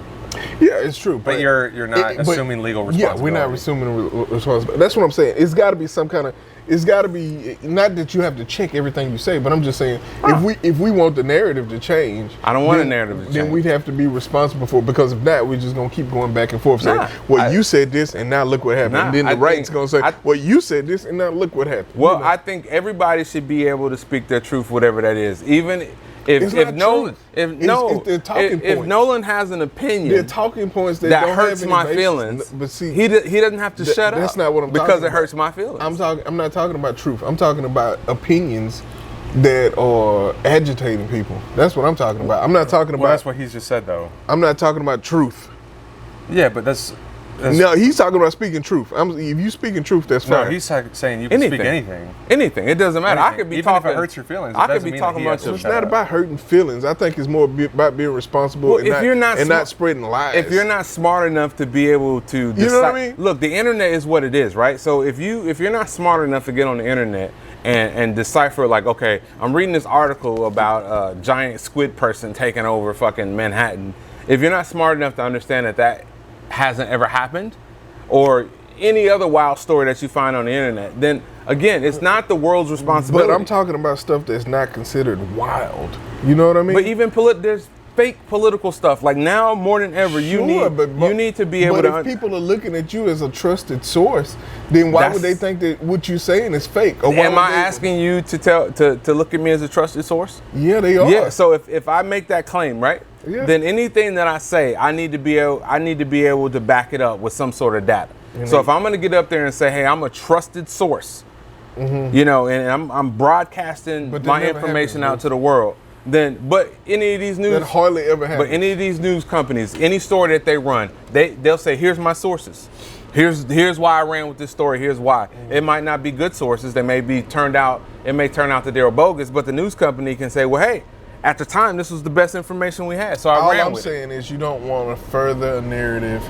S1: Yeah, it's true.
S3: But you're not assuming legal responsibility.
S1: Yeah, we're not assuming responsibility. That's what I'm saying. It's got to be some kind of. It's got to be not that you have to check everything you say, but I'm just saying if we want the narrative to change,
S2: I don't want the narrative to change.
S1: Then we'd have to be responsible for it, because if not, we're just gonna keep going back and forth saying, you said this and now look what happened. And then the right's gonna say, well, you said this and now look what happened.
S2: Well, I think everybody should be able to speak their truth, whatever that is, even. If Nolan has an opinion,
S1: there are talking points that
S2: hurts my feelings.
S1: But see,
S2: he doesn't have to shut up.
S1: That's not what I'm
S2: talking about. Because it hurts my feelings.
S1: I'm not talking about truth. I'm talking about opinions that are agitating people. That's what I'm talking about. I'm not talking about.
S3: That's what he's just said, though.
S1: I'm not talking about truth.
S3: Yeah, but that's
S1: no, he's talking about speaking truth. If you speaking truth, that's fine.
S3: No, he's saying you can speak anything.
S2: Anything. It doesn't matter. I could be
S3: even
S2: talking.
S3: If it hurts your feelings,
S2: I could be talking about.
S1: It's not about hurting feelings. I think it's more about being responsible not spreading lies.
S2: If you're not smart enough to be able to decide,
S1: you know what I mean?
S2: Look, the internet is what it is, right? So if you're not smart enough to get on the internet and decipher, like, okay, I'm reading this article about a giant squid person taking over fucking Manhattan. If you're not smart enough to understand that hasn't ever happened, or any other wild story that you find on the internet, then again, it's not the world's responsibility.
S1: But I'm talking about stuff that's not considered wild. You know what I mean?
S2: But even fake political stuff. Like now more than ever, you need to be able to.
S1: But if people are looking at you as a trusted source, then why would they think that what you're saying is fake? Or
S2: am I asking you to look at me as a trusted source?
S1: Yeah, they are.
S2: Yeah. So if I make that claim, right?
S1: Yeah.
S2: Then anything that I say, I need to be able to back it up with some sort of data. So if I'm going to get up there and say, hey, I'm a trusted source, you know, and I'm broadcasting my information out to the world, then, but any of these news,
S1: that hardly ever happens.
S2: But any of these news companies, any story that they run, they'll say, here's my sources. Here's why I ran with this story. Here's why. It might not be good sources. It may turn out that they're bogus, but the news company can say, well, hey, at the time, this was the best information we had, so I ran with it. All I'm
S1: saying is you don't want to further a narrative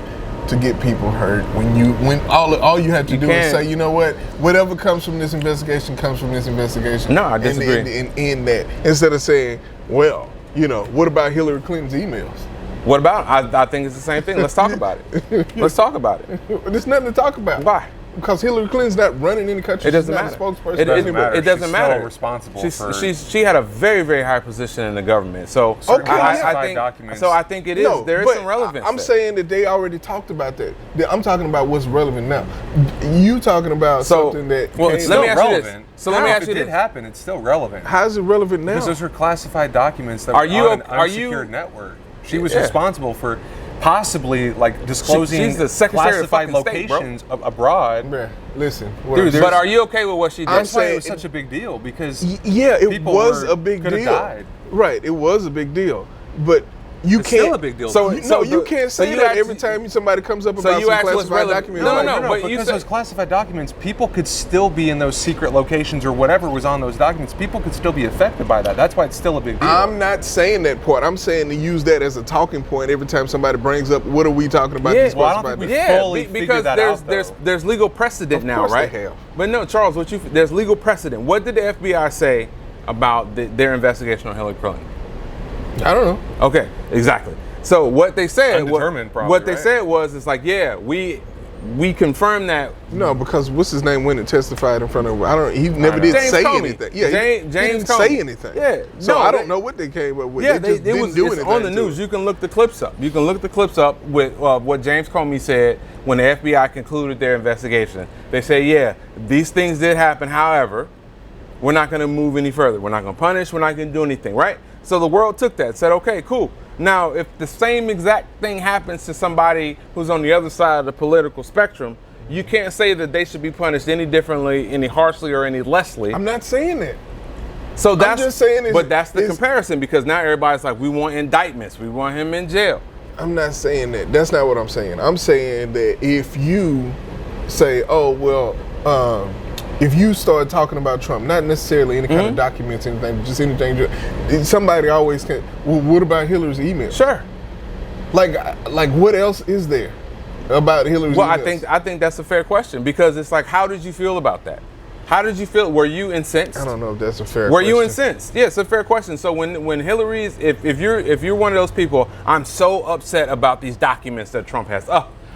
S1: to get people hurt when all you have to do is say, you know what, whatever comes from this investigation comes from this investigation.
S2: No, I disagree.
S1: And end that. Instead of saying, well, you know, what about Hillary Clinton's emails?
S2: What about? I think it's the same thing. Let's talk about it. Let's talk about it.
S1: There's nothing to talk about.
S2: Why?
S1: Because Hillary Clinton's not running any country.
S2: It doesn't matter.
S1: She's not a spokesperson.
S2: It doesn't matter. It doesn't matter.
S3: Still responsible for.
S2: She had a very, very high position in the government. So I think it is.
S1: No,
S2: there is some relevance.
S1: I'm saying that they already talked about that. I'm talking about what's relevant now. You talking about something that
S3: it's still relevant.
S2: So let me ask you
S3: this. If it did happen, it's still relevant.
S1: How is it relevant now?
S3: Because those are classified documents that were on an unsecured network. She was responsible for possibly like disclosing
S2: she's the Secretary of
S3: classified
S2: fucking
S3: locations abroad.
S1: Man, listen,
S2: but are you okay with what she did?
S3: That's why it was such a big deal because
S1: it was a big deal.
S3: Died.
S1: Right, it was a big deal, but you
S3: it's
S1: can't.
S3: Still a big deal.
S1: You can't say that every time somebody comes up about some classified documents.
S3: No, but because those classified documents, people could still be in those secret locations or whatever was on those documents. People could still be affected by that. That's why it's still a big deal.
S1: I'm not saying that part. I'm saying to use that as a talking point every time somebody brings up, what are we talking about?
S3: These classified documents?
S2: Because there's legal precedent now, right?
S1: They have.
S2: But no, Charles, there's legal precedent. What did the FBI say about their investigation on Hillary Clinton?
S1: I don't know.
S2: Okay, exactly. So what they said, it's like, yeah, we confirmed that.
S1: No, because what's his name went and testified in front of. He never did say anything. Yeah,
S2: James
S1: he didn't say anything.
S2: Yeah,
S1: so I don't know what they came up with.
S2: Yeah,
S1: they just didn't do anything
S2: on the news. You can look the clips up. You can look the clips up with what James Comey said when the FBI concluded their investigation. They say, yeah, these things did happen. However, we're not going to move any further. We're not going to punish. We're not going to do anything, right? So the world took that, said, okay, cool. Now, if the same exact thing happens to somebody who's on the other side of the political spectrum, you can't say that they should be punished any differently, any harshly, or any lessly.
S1: I'm not saying that.
S2: So that's
S1: I'm just saying
S2: but that's the comparison, because now everybody's like, we want indictments. We want him in jail.
S1: I'm not saying that. That's not what I'm saying. I'm saying that if you say, oh, well, if you start talking about Trump, not necessarily any kind of documents, anything, just anything, somebody always can. Well, what about Hillary's email?
S2: Sure.
S1: Like what else is there about Hillary's emails?
S2: Well, I think that's a fair question, because it's like, how did you feel about that? How did you feel? Were you incensed?
S1: I don't know if that's a fair question.
S2: Were you incensed? Yeah, it's a fair question. So when Hillary's, if you're one of those people, I'm so upset about these documents that Trump has.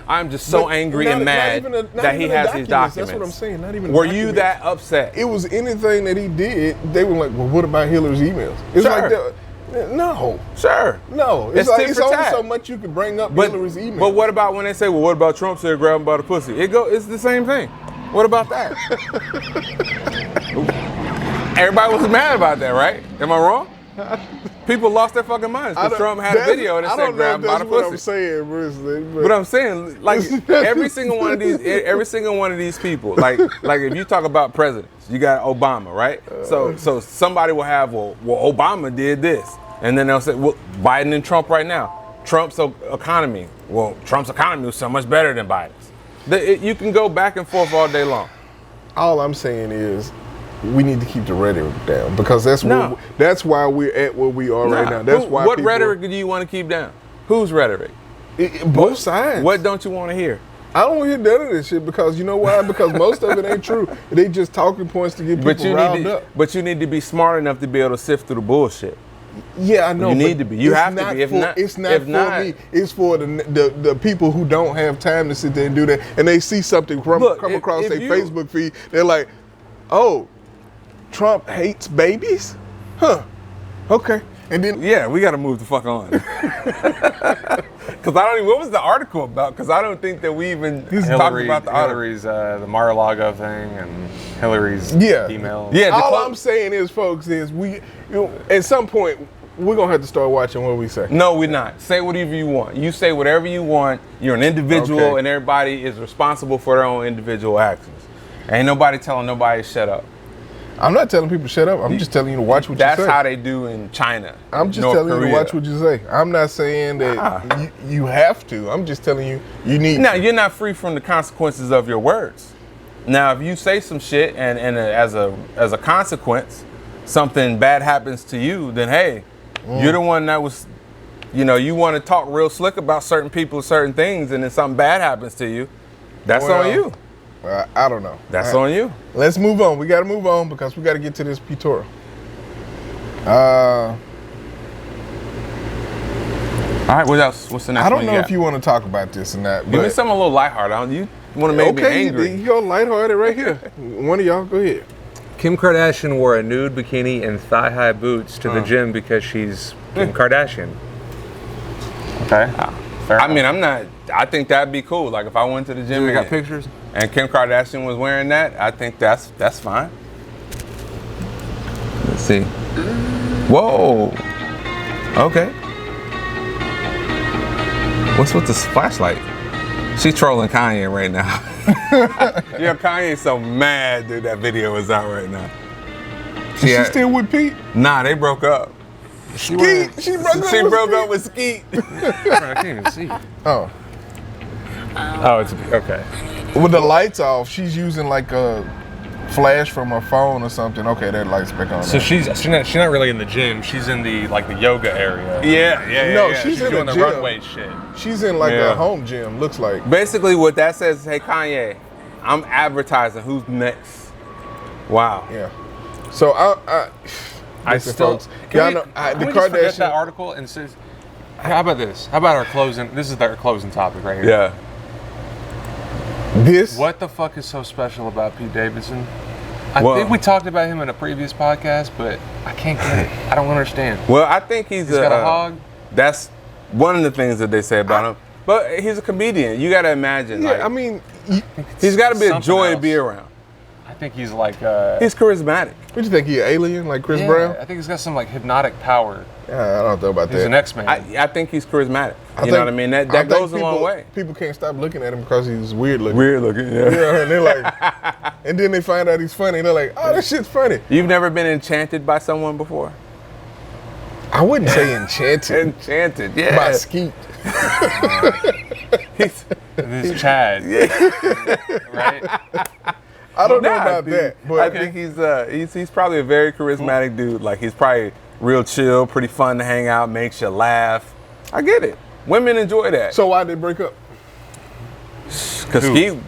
S2: I'm just so angry and mad that he has these documents.
S1: That's what I'm saying. Not even.
S2: Were you that upset?
S1: It was anything that he did. They were like, well, what about Hillary's emails? It's like that. No.
S2: Sure.
S1: No. It's only so much you could bring up Hillary's emails.
S2: But what about when they say, well, what about Trump said grab him by the pussy? It's the same thing. What about that? Everybody was mad about that, right? Am I wrong? People lost their fucking minds because Trump had a video that said grab him by the pussy.
S1: I'm saying, Bruce.
S2: But I'm saying, like, every single one of these people, like if you talk about presidents, you got Obama, right? So somebody will have, well, Obama did this, and then they'll say, well, Biden and Trump right now. Trump's economy. Well, Trump's economy was so much better than Biden's. You can go back and forth all day long.
S1: All I'm saying is, we need to keep the rhetoric down, because that's why we're at where we are right now. That's why.
S2: What rhetoric do you want to keep down? Whose rhetoric?
S1: Both sides.
S2: What don't you want to hear?
S1: I don't hear none of this shit, because you know why? Because most of it ain't true. They just talking points to get people riled up.
S2: But you need to be smart enough to be able to sift through the bullshit.
S1: Yeah, I know.
S2: You need to be. You have to be.
S1: It's not for me. It's for the people who don't have time to sit there and do that, and they see something come across their Facebook feed. They're like, oh, Trump hates babies? Huh. Okay. And then
S2: Yeah, we got to move the fuck on. Because I don't even, what was the article about? Because I don't think that we even talked about the article.
S3: Hillary's the Mar-a-Lago thing and Hillary's email.
S2: Yeah,
S1: all I'm saying is, folks, is at some point we're gonna have to start watching what we say.
S2: No, we're not. Say whatever you want. You say whatever you want. You're an individual,
S1: Okay.
S2: and everybody is responsible for their own individual actions. Ain't nobody telling nobody to shut up.
S1: I'm not telling people to shut up. I'm just telling you to watch what you say.
S2: That's how they do in China.
S1: I'm just
S2: North
S1: telling you
S2: Korea.
S1: to watch what you say. I'm not saying that you have to. I'm just telling you need
S2: Now,
S1: to.
S2: you're not free from the consequences of your words. Now, if you say some shit and as a consequence, something bad happens to you, then hey, you're the one that was, you want to talk real slick about certain people, certain things, and then something bad happens to you. That's
S1: Well,
S2: on you.
S1: I don't know.
S2: That's
S1: All right.
S2: on you.
S1: Let's move on. We got to move on because we got to get to this tutorial. All
S2: right, what else? What's the next
S1: I
S2: one
S1: don't know
S2: got?
S1: if you want to talk about this or not.
S2: Give me
S1: but
S2: something a little lighthearted. You want to make me angry.
S1: You go lighthearted right here. One of y'all, go ahead.
S4: Kim Kardashian wore a nude bikini and thigh-high boots to the gym because she's Kim Kardashian.
S3: Okay. Fair enough.
S2: mean, I think that'd be cool. Like if I went to the gym and got pictures and Kim Kardashian was wearing that, I think that's fine. Let's see. Whoa. Okay. What's with this flashlight? She's trolling Kanye right now. Yeah, Kanye's so mad, dude. That video is out right now.
S1: Is she still with Pete?
S2: Nah, they broke up.
S1: Skeet. She broke up with Skeet.
S2: Up with Skeet.
S4: I can't even see.
S1: Oh.
S4: Oh, it's okay.
S1: With the lights off, she's using like a flash from her phone or something. Okay, that light's back on.
S4: So
S1: now.
S4: she's not really in the gym. She's in the yoga area.
S2: Yeah.
S1: No, she's in
S4: doing
S1: the
S4: the
S1: gym.
S4: runway shit.
S1: She's in like
S2: Yeah.
S1: a home gym. Looks like.
S2: Basically, what that says is, hey, Kanye, I'm advertising. Who's next? Wow.
S1: Yeah. So
S4: I
S1: listen,
S4: still.
S1: folks, y'all know
S4: Can
S1: the
S4: we just forget
S1: Kardashian.
S4: that article and says, how about this? How about our closing? This is our closing topic right here.
S2: Yeah.
S1: This.
S4: What the fuck is so special about Pete Davidson? I
S2: Well-
S4: think we talked about him in a previous podcast, but I can't get it. I don't understand.
S2: Well, I think he's
S4: Got a hog.
S2: That's one of the things that they say about him. But he's a comedian. You got to imagine.
S1: Yeah,
S2: like,
S1: I mean,
S2: he's got to be a
S4: something
S2: joy to
S4: else.
S2: be around.
S4: I think he's like.
S2: He's charismatic.
S1: what you think? He an alien like Chris
S4: yeah,
S1: Brown?
S4: I think he's got some like hypnotic power.
S1: Yeah, I don't know about
S4: He's
S1: that.
S4: an X-Man.
S2: I think he's charismatic.
S1: I
S2: You know
S1: think-
S2: what I mean? That
S1: I think
S2: goes a long
S1: people-
S2: way.
S1: People can't stop looking at him because he's weird looking.
S2: Weird looking. Yeah.
S1: Yeah, and they're like, and then they find out he's funny. And they're like, oh, that shit's funny.
S2: You've never been enchanted by someone before?
S1: I wouldn't say enchanted
S2: Enchanted. Yeah.
S1: by Skeet.
S2: He's-
S4: This is Chad. Right?
S1: I don't know
S2: Nah,
S1: about
S2: dude,
S1: that, but
S2: I think he's probably a very charismatic dude. Like he's probably real chill, pretty fun to hang out, makes you laugh. I get it. Women enjoy that.
S1: so why'd they break up?
S2: Because he,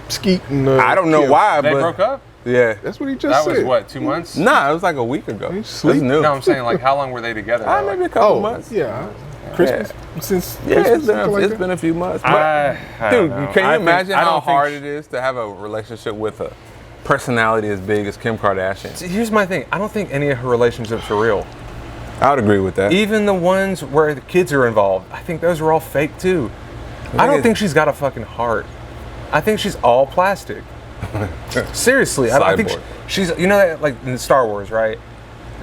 S1: Skeet and
S2: I don't know
S1: Kim.
S2: why,
S4: They
S2: but
S4: broke up?
S2: yeah.
S1: That's what he just
S4: That
S1: said.
S4: was what, 2 months?
S2: Nah, it was like a week ago.
S1: You
S2: That's
S1: sleep?
S2: new.
S4: No, I'm saying like how long were they together? though?
S2: Maybe a couple
S1: Oh,
S2: months.
S1: yeah. Christmas since
S2: Yeah,
S1: Christmas,
S2: it's been
S1: something like
S2: it's
S1: that?
S2: been a few months. But,
S4: I
S2: dude,
S4: don't know.
S2: can you
S4: I think-
S2: imagine
S4: I
S2: how
S4: don't think
S2: hard
S4: sh-
S2: it is to have a relationship with a personality as big as Kim Kardashian?
S4: See, here's my thing. I don't think any of her relationships are real.
S2: I would agree with that.
S4: Even the ones where the kids are involved, I think those are all fake too. I don't think she's got a fucking heart. I think she's all plastic. Seriously, I think
S2: Cyborg.
S4: she's, you know, that, like in Star Wars, right?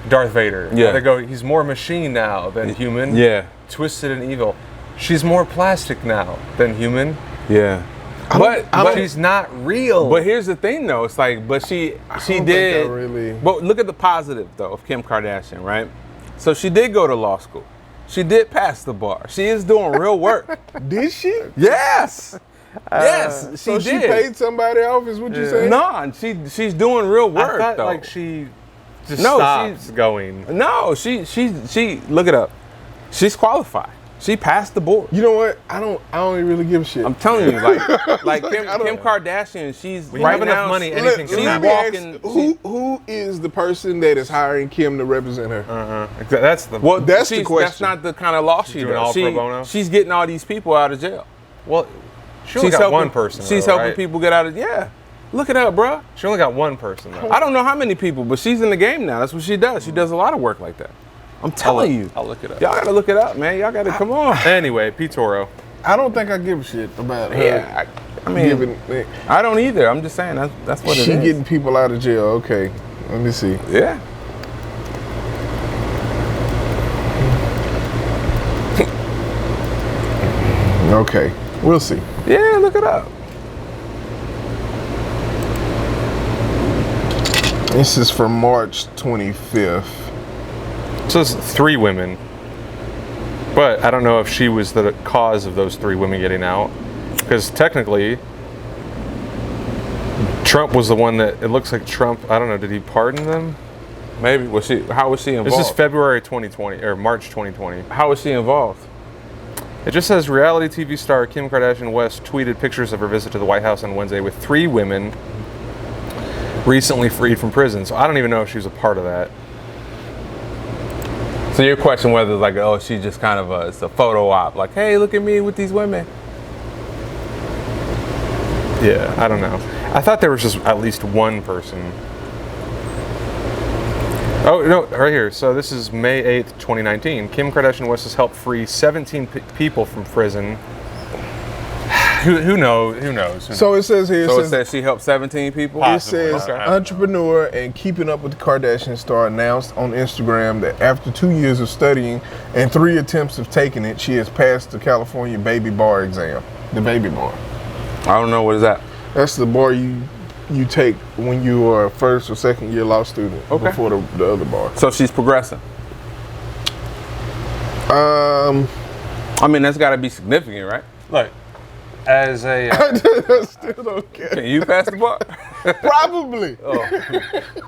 S4: Darth Vader.
S2: Yeah.
S4: They go, he's more machine now than human.
S2: Yeah,
S4: Twisted and evil. She's more plastic now than human.
S2: yeah.
S4: But
S2: But
S4: she's not real.
S2: But here's the thing, though. It's like, but she
S1: don't think
S2: did.
S1: I really-
S2: But look at the positive, though, of Kim Kardashian, right? So she did go to law school. She did pass the bar. She is doing real work.
S1: Did she?
S2: Yes. Yes, she
S1: So
S2: did.
S1: she paid somebody off, is what you saying?
S2: No, and she's doing real
S4: I
S2: work,
S4: thought
S2: though.
S4: like she just
S2: No,
S4: stopped going.
S2: No, she look it up. She's qualified. She passed the board.
S1: You know what? I don't even really give a shit.
S2: I'm telling you, like Kim,
S1: I don't-
S2: Kim Kardashian, she's
S4: When you
S2: right
S4: have enough
S2: now,
S4: money,
S1: Let-
S4: anything can
S2: she's
S1: let
S4: happen.
S1: me
S2: walking.
S1: ask, who is the person that is hiring Kim to represent her?
S4: That's the
S2: Well,
S1: That's the
S2: That's
S1: question.
S2: not the kind of law she
S4: doing
S2: does.
S4: all pro bono?
S2: She's getting all these people out of jail.
S4: well. She only got one person.
S2: She's
S4: though,
S2: helping
S4: right?
S2: people get out of Look it up, bruh.
S4: She only got one person though.
S2: I don't know how many people, but she's in the game now. That's what she does. She does a lot of work like that. I'm telling you.
S4: I'll look it up.
S2: Y'all gotta look it up, man. Y'all gotta come on.
S4: Anyway, P. Toro.
S1: I don't think I give a shit about her.
S2: Yeah, I mean,
S1: giving,
S2: I don't either. I'm just saying that's what it is.
S1: she getting people out of jail. Okay, let me see.
S2: Yeah.
S1: Okay, we'll see.
S2: Yeah, look it up.
S1: This is from March 25th.
S4: So it's 3 women. But I don't know if she was the cause of those 3 women getting out. Because technically, Trump was the one that, it looks like Trump, I don't know, did he pardon them?
S2: Maybe. How was she involved?
S4: This is February 2020, or March 2020.
S2: How was she involved?
S4: It just says reality TV star Kim Kardashian West tweeted pictures of her visit to the White House on Wednesday with 3 women recently freed from prison. So I don't even know if she was a part of that.
S2: So your question whether like, oh, she just kind of it's a photo op, like, hey, look at me with these women.
S4: Yeah, I don't know. I thought there was just at least one person. Oh, no, right here. So this is May 8th, 2019. Kim Kardashian West has helped free 17 people from prison. Who knows? Who knows?
S1: So it says here.
S2: So it says she helped 17 people?
S1: It says
S4: Okay.
S1: entrepreneur and keeping up with the Kardashian star announced on Instagram that after 2 years of studying and 3 attempts of taking it, she has passed the California baby bar exam. The baby bar.
S2: I don't know, what is that?
S1: That's the bar you take when you are a first or second year law student before the other bar.
S2: So she's progressing. I mean, that's got to be significant, right?
S4: Look, as a...
S1: I still don't care.
S2: Can you pass the bar?
S1: Probably.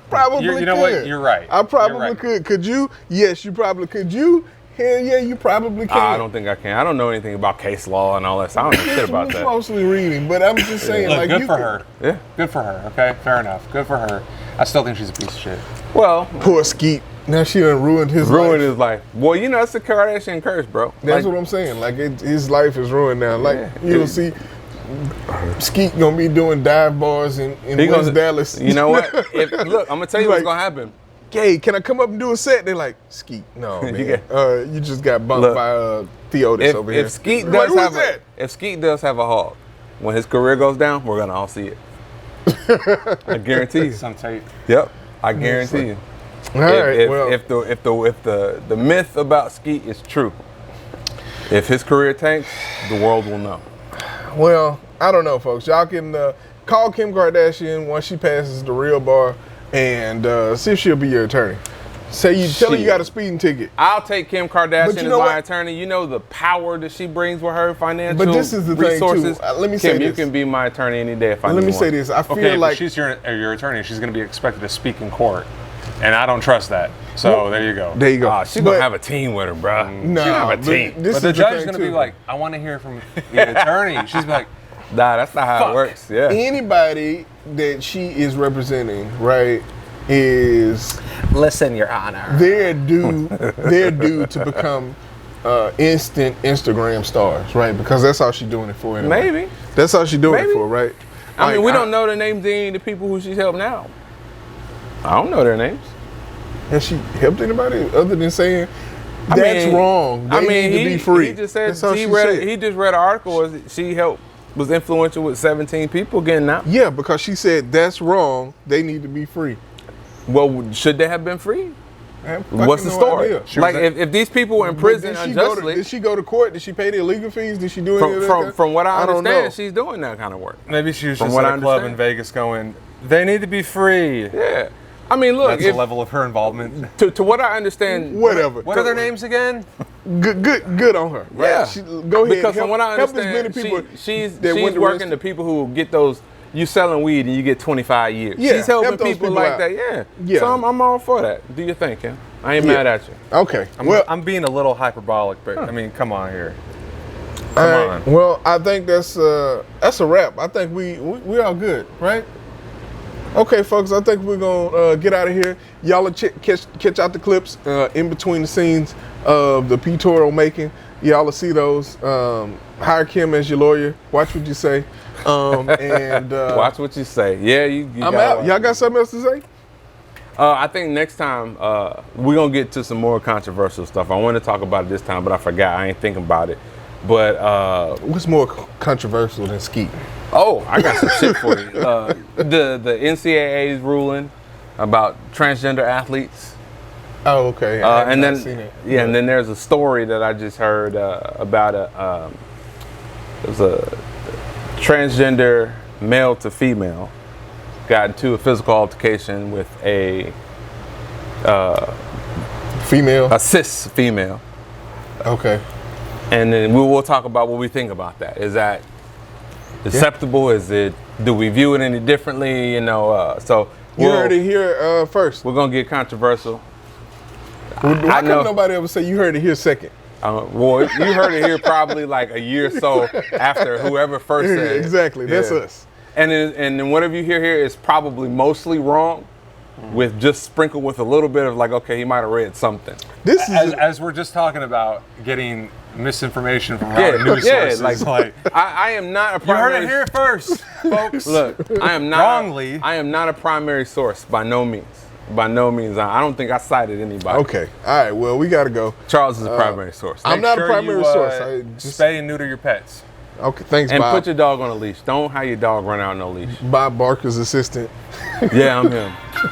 S1: Probably
S4: you know
S1: could.
S4: what? You're right.
S1: I probably
S4: You're right.
S1: could. Could you? Yes, you probably could. You? Hell yeah, you probably can.
S2: I don't think I can. I don't know anything about case law and all that. So I don't know shit about that.
S1: Mostly reading, but I'm just saying,
S4: Look,
S1: like,
S4: good
S1: you
S4: for
S1: could-
S4: her.
S2: Yeah.
S4: Good for her, okay? Fair enough. Good for her. I still think she's a piece of shit.
S2: Well,
S1: Poor Skeet. Now she done ruined his
S2: ruined
S1: life.
S2: his life. Well, you know, it's the Kardashian curse, bro.
S1: That's
S2: Like,
S1: what I'm saying. Like, his life is ruined now. Like,
S2: Yeah.
S1: you'll see Skeet gonna be doing dive bars in
S2: he
S1: West
S2: gonna-
S1: Dallas.
S2: You know what? Look, I'm gonna tell you
S1: Like-
S2: what's gonna happen.
S1: Hey, can I come up and do a set? They're like, Skeet, no, man. You just got bumped
S2: Look,
S1: by Theotis over here.
S2: If Skeet
S1: Like,
S2: does
S1: who's
S2: have
S1: that?
S2: if Skeet does have a hog, when his career goes down, we're gonna all see it. I guarantee you.
S4: Some tape.
S2: Yep, I guarantee you.
S1: All right,
S2: If the myth about Skeet is true, if his career tanks, the world will know.
S1: Well, I don't know, folks. Y'all can call Kim Kardashian once she passes the real bar and see if she'll be your attorney. Tell her you got a speeding ticket.
S2: I'll take Kim Kardashian
S1: But
S2: as
S1: you know
S2: my
S1: what?
S2: attorney. You know the power that she brings with her financial
S1: But this is the thing, too.
S2: resources.
S1: Let me say
S2: Kim, you
S1: this.
S2: can be my attorney any day if I
S1: Let
S2: need
S1: me
S2: one.
S1: say this. I feel
S4: Okay,
S1: like
S4: if she's your attorney, she's going to be expected to speak in court. And I don't trust that. So there you go.
S1: there you go.
S2: Ah, she's gonna have a team with her, bro.
S1: Nah,
S2: she have a
S1: but
S2: team.
S1: this
S4: But
S1: is
S4: the judge is
S1: thing,
S4: going to be
S1: too.
S4: like, I want to hear from the attorney. She's like,
S2: Nah, that's not how
S4: Fuck.
S2: it works. Yeah.
S1: anybody that she is representing, right, is
S4: listen, Your Honor.
S1: they're due to become instant Instagram stars, right? Because that's how she's doing it for anyway.
S2: Maybe.
S1: That's how she's doing
S2: Maybe.
S1: it for, right?
S2: I mean, we
S1: Like,
S2: don't know the names of any of the people who she's helped now. I don't know their names.
S1: Has she helped anybody other than saying
S2: I
S1: that's
S2: mean-
S1: wrong? They
S2: I mean,
S1: need to be free.
S2: He just said
S1: That's how
S2: he
S1: she
S2: read.
S1: said.
S2: He just read an article. She was influential with 17 people getting out.
S1: Yeah, because she said that's wrong. They need to be free.
S2: Well, should they have been free?
S1: I have
S2: What's the
S1: fucking no
S2: story?
S1: idea.
S2: Like, if these people were in
S1: But
S2: prison
S1: did she go to-
S2: unjustly,
S1: did she go to court? Did she pay the illegal fees? Did she do any of that?
S2: from what I
S1: don't know.
S2: understand, she's doing that kind of work.
S4: Maybe she was
S2: From
S4: just
S2: what
S4: at
S2: I
S4: a club in
S2: understand.
S4: Vegas going, they need to be free.
S2: Yeah. I mean, look,
S4: That's the level of her involvement.
S2: to what I understand,
S1: Whatever.
S4: What are their names again?
S1: Good on her. Right?
S2: Yeah.
S1: Go ahead.
S2: Because from what I
S1: help as
S2: understand,
S1: many people
S2: she's
S1: that went to
S2: working
S1: rest-
S2: the people who get those. You selling weed and you get 25 years.
S1: Yeah,
S2: She's helping
S1: help those
S2: people
S1: people
S2: like
S1: out.
S2: that. Yeah.
S1: Yeah.
S2: So I'm all for that. Do your thing, Kim. I ain't mad at you.
S1: Okay. Well,
S4: I'm being a little hyperbolic, but I mean, come on here.
S1: all
S4: Come
S1: right.
S4: on.
S1: Well, I think that's a wrap. I think we all good, right? Okay, folks. I think we're gonna get out of here. Y'all will catch out the clips in between the scenes of the P. Toro making. Y'all will see those. Hire Kim as your lawyer. Watch what you say. And
S2: Watch what you say. Yeah, you
S1: I'm
S2: gotta
S1: out.
S2: watch.
S1: Y'all got something else to say?
S2: I think next time we're gonna get to some more controversial stuff. I want to talk about it this time, but I forgot. I ain't thinking about it. But
S1: What's more controversial than skeet?
S2: oh, I got some shit for you. The NCAA's ruling about transgender athletes.
S1: Oh, okay. I have
S2: And
S1: not
S2: then
S1: seen it.
S2: yeah, and then there's a story that I just heard about it was a transgender male to female got into a physical altercation with a
S1: Female.
S2: cis female,
S1: Okay.
S2: and then we'll talk about what we think about that. Is that acceptable? Is it? Do we view it any differently? You know, so
S1: You heard it here first.
S2: we're gonna get controversial.
S1: Why
S2: know.
S1: couldn't nobody ever say you heard it here second?
S2: Well, you heard it here probably like a year or so after whoever first said it.
S1: Exactly. That's
S2: Yeah.
S1: us.
S2: And then whatever you hear here is probably mostly wrong, with just sprinkled with a little bit of like, okay, he might have read something.
S1: This is
S3: As we're just talking about getting misinformation from wrong news sources.
S2: like I am not a
S3: You heard
S2: primary.
S3: it here first, folks.
S2: Look, I am not
S3: Wrongly.
S2: I am not a primary source by no means. By no means. I don't think I cited anybody.
S1: okay. All right. Well, we got to go.
S2: Charles is a primary source.
S1: I'm not a
S3: Sure
S1: primary
S3: you,
S1: source. I just
S3: spay and neuter your pets.
S1: okay. Thanks,
S2: And
S1: Bob.
S2: put your dog on a leash. Don't have your dog run out on a leash.
S1: Bob Barker's assistant.
S2: Yeah, I'm him.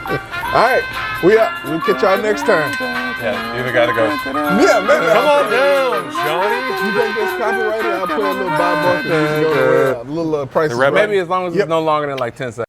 S1: All right. We out. We'll catch y'all next time.
S3: Yeah, you either gotta go.
S1: Yeah, man.
S3: Come on down, Johnny.
S1: You think that's copyrighted? I'll play a little Bob Barker music on the way out. A little Price is Right.
S2: Maybe as long as
S1: Yep.
S2: it's no longer than like 10 seconds.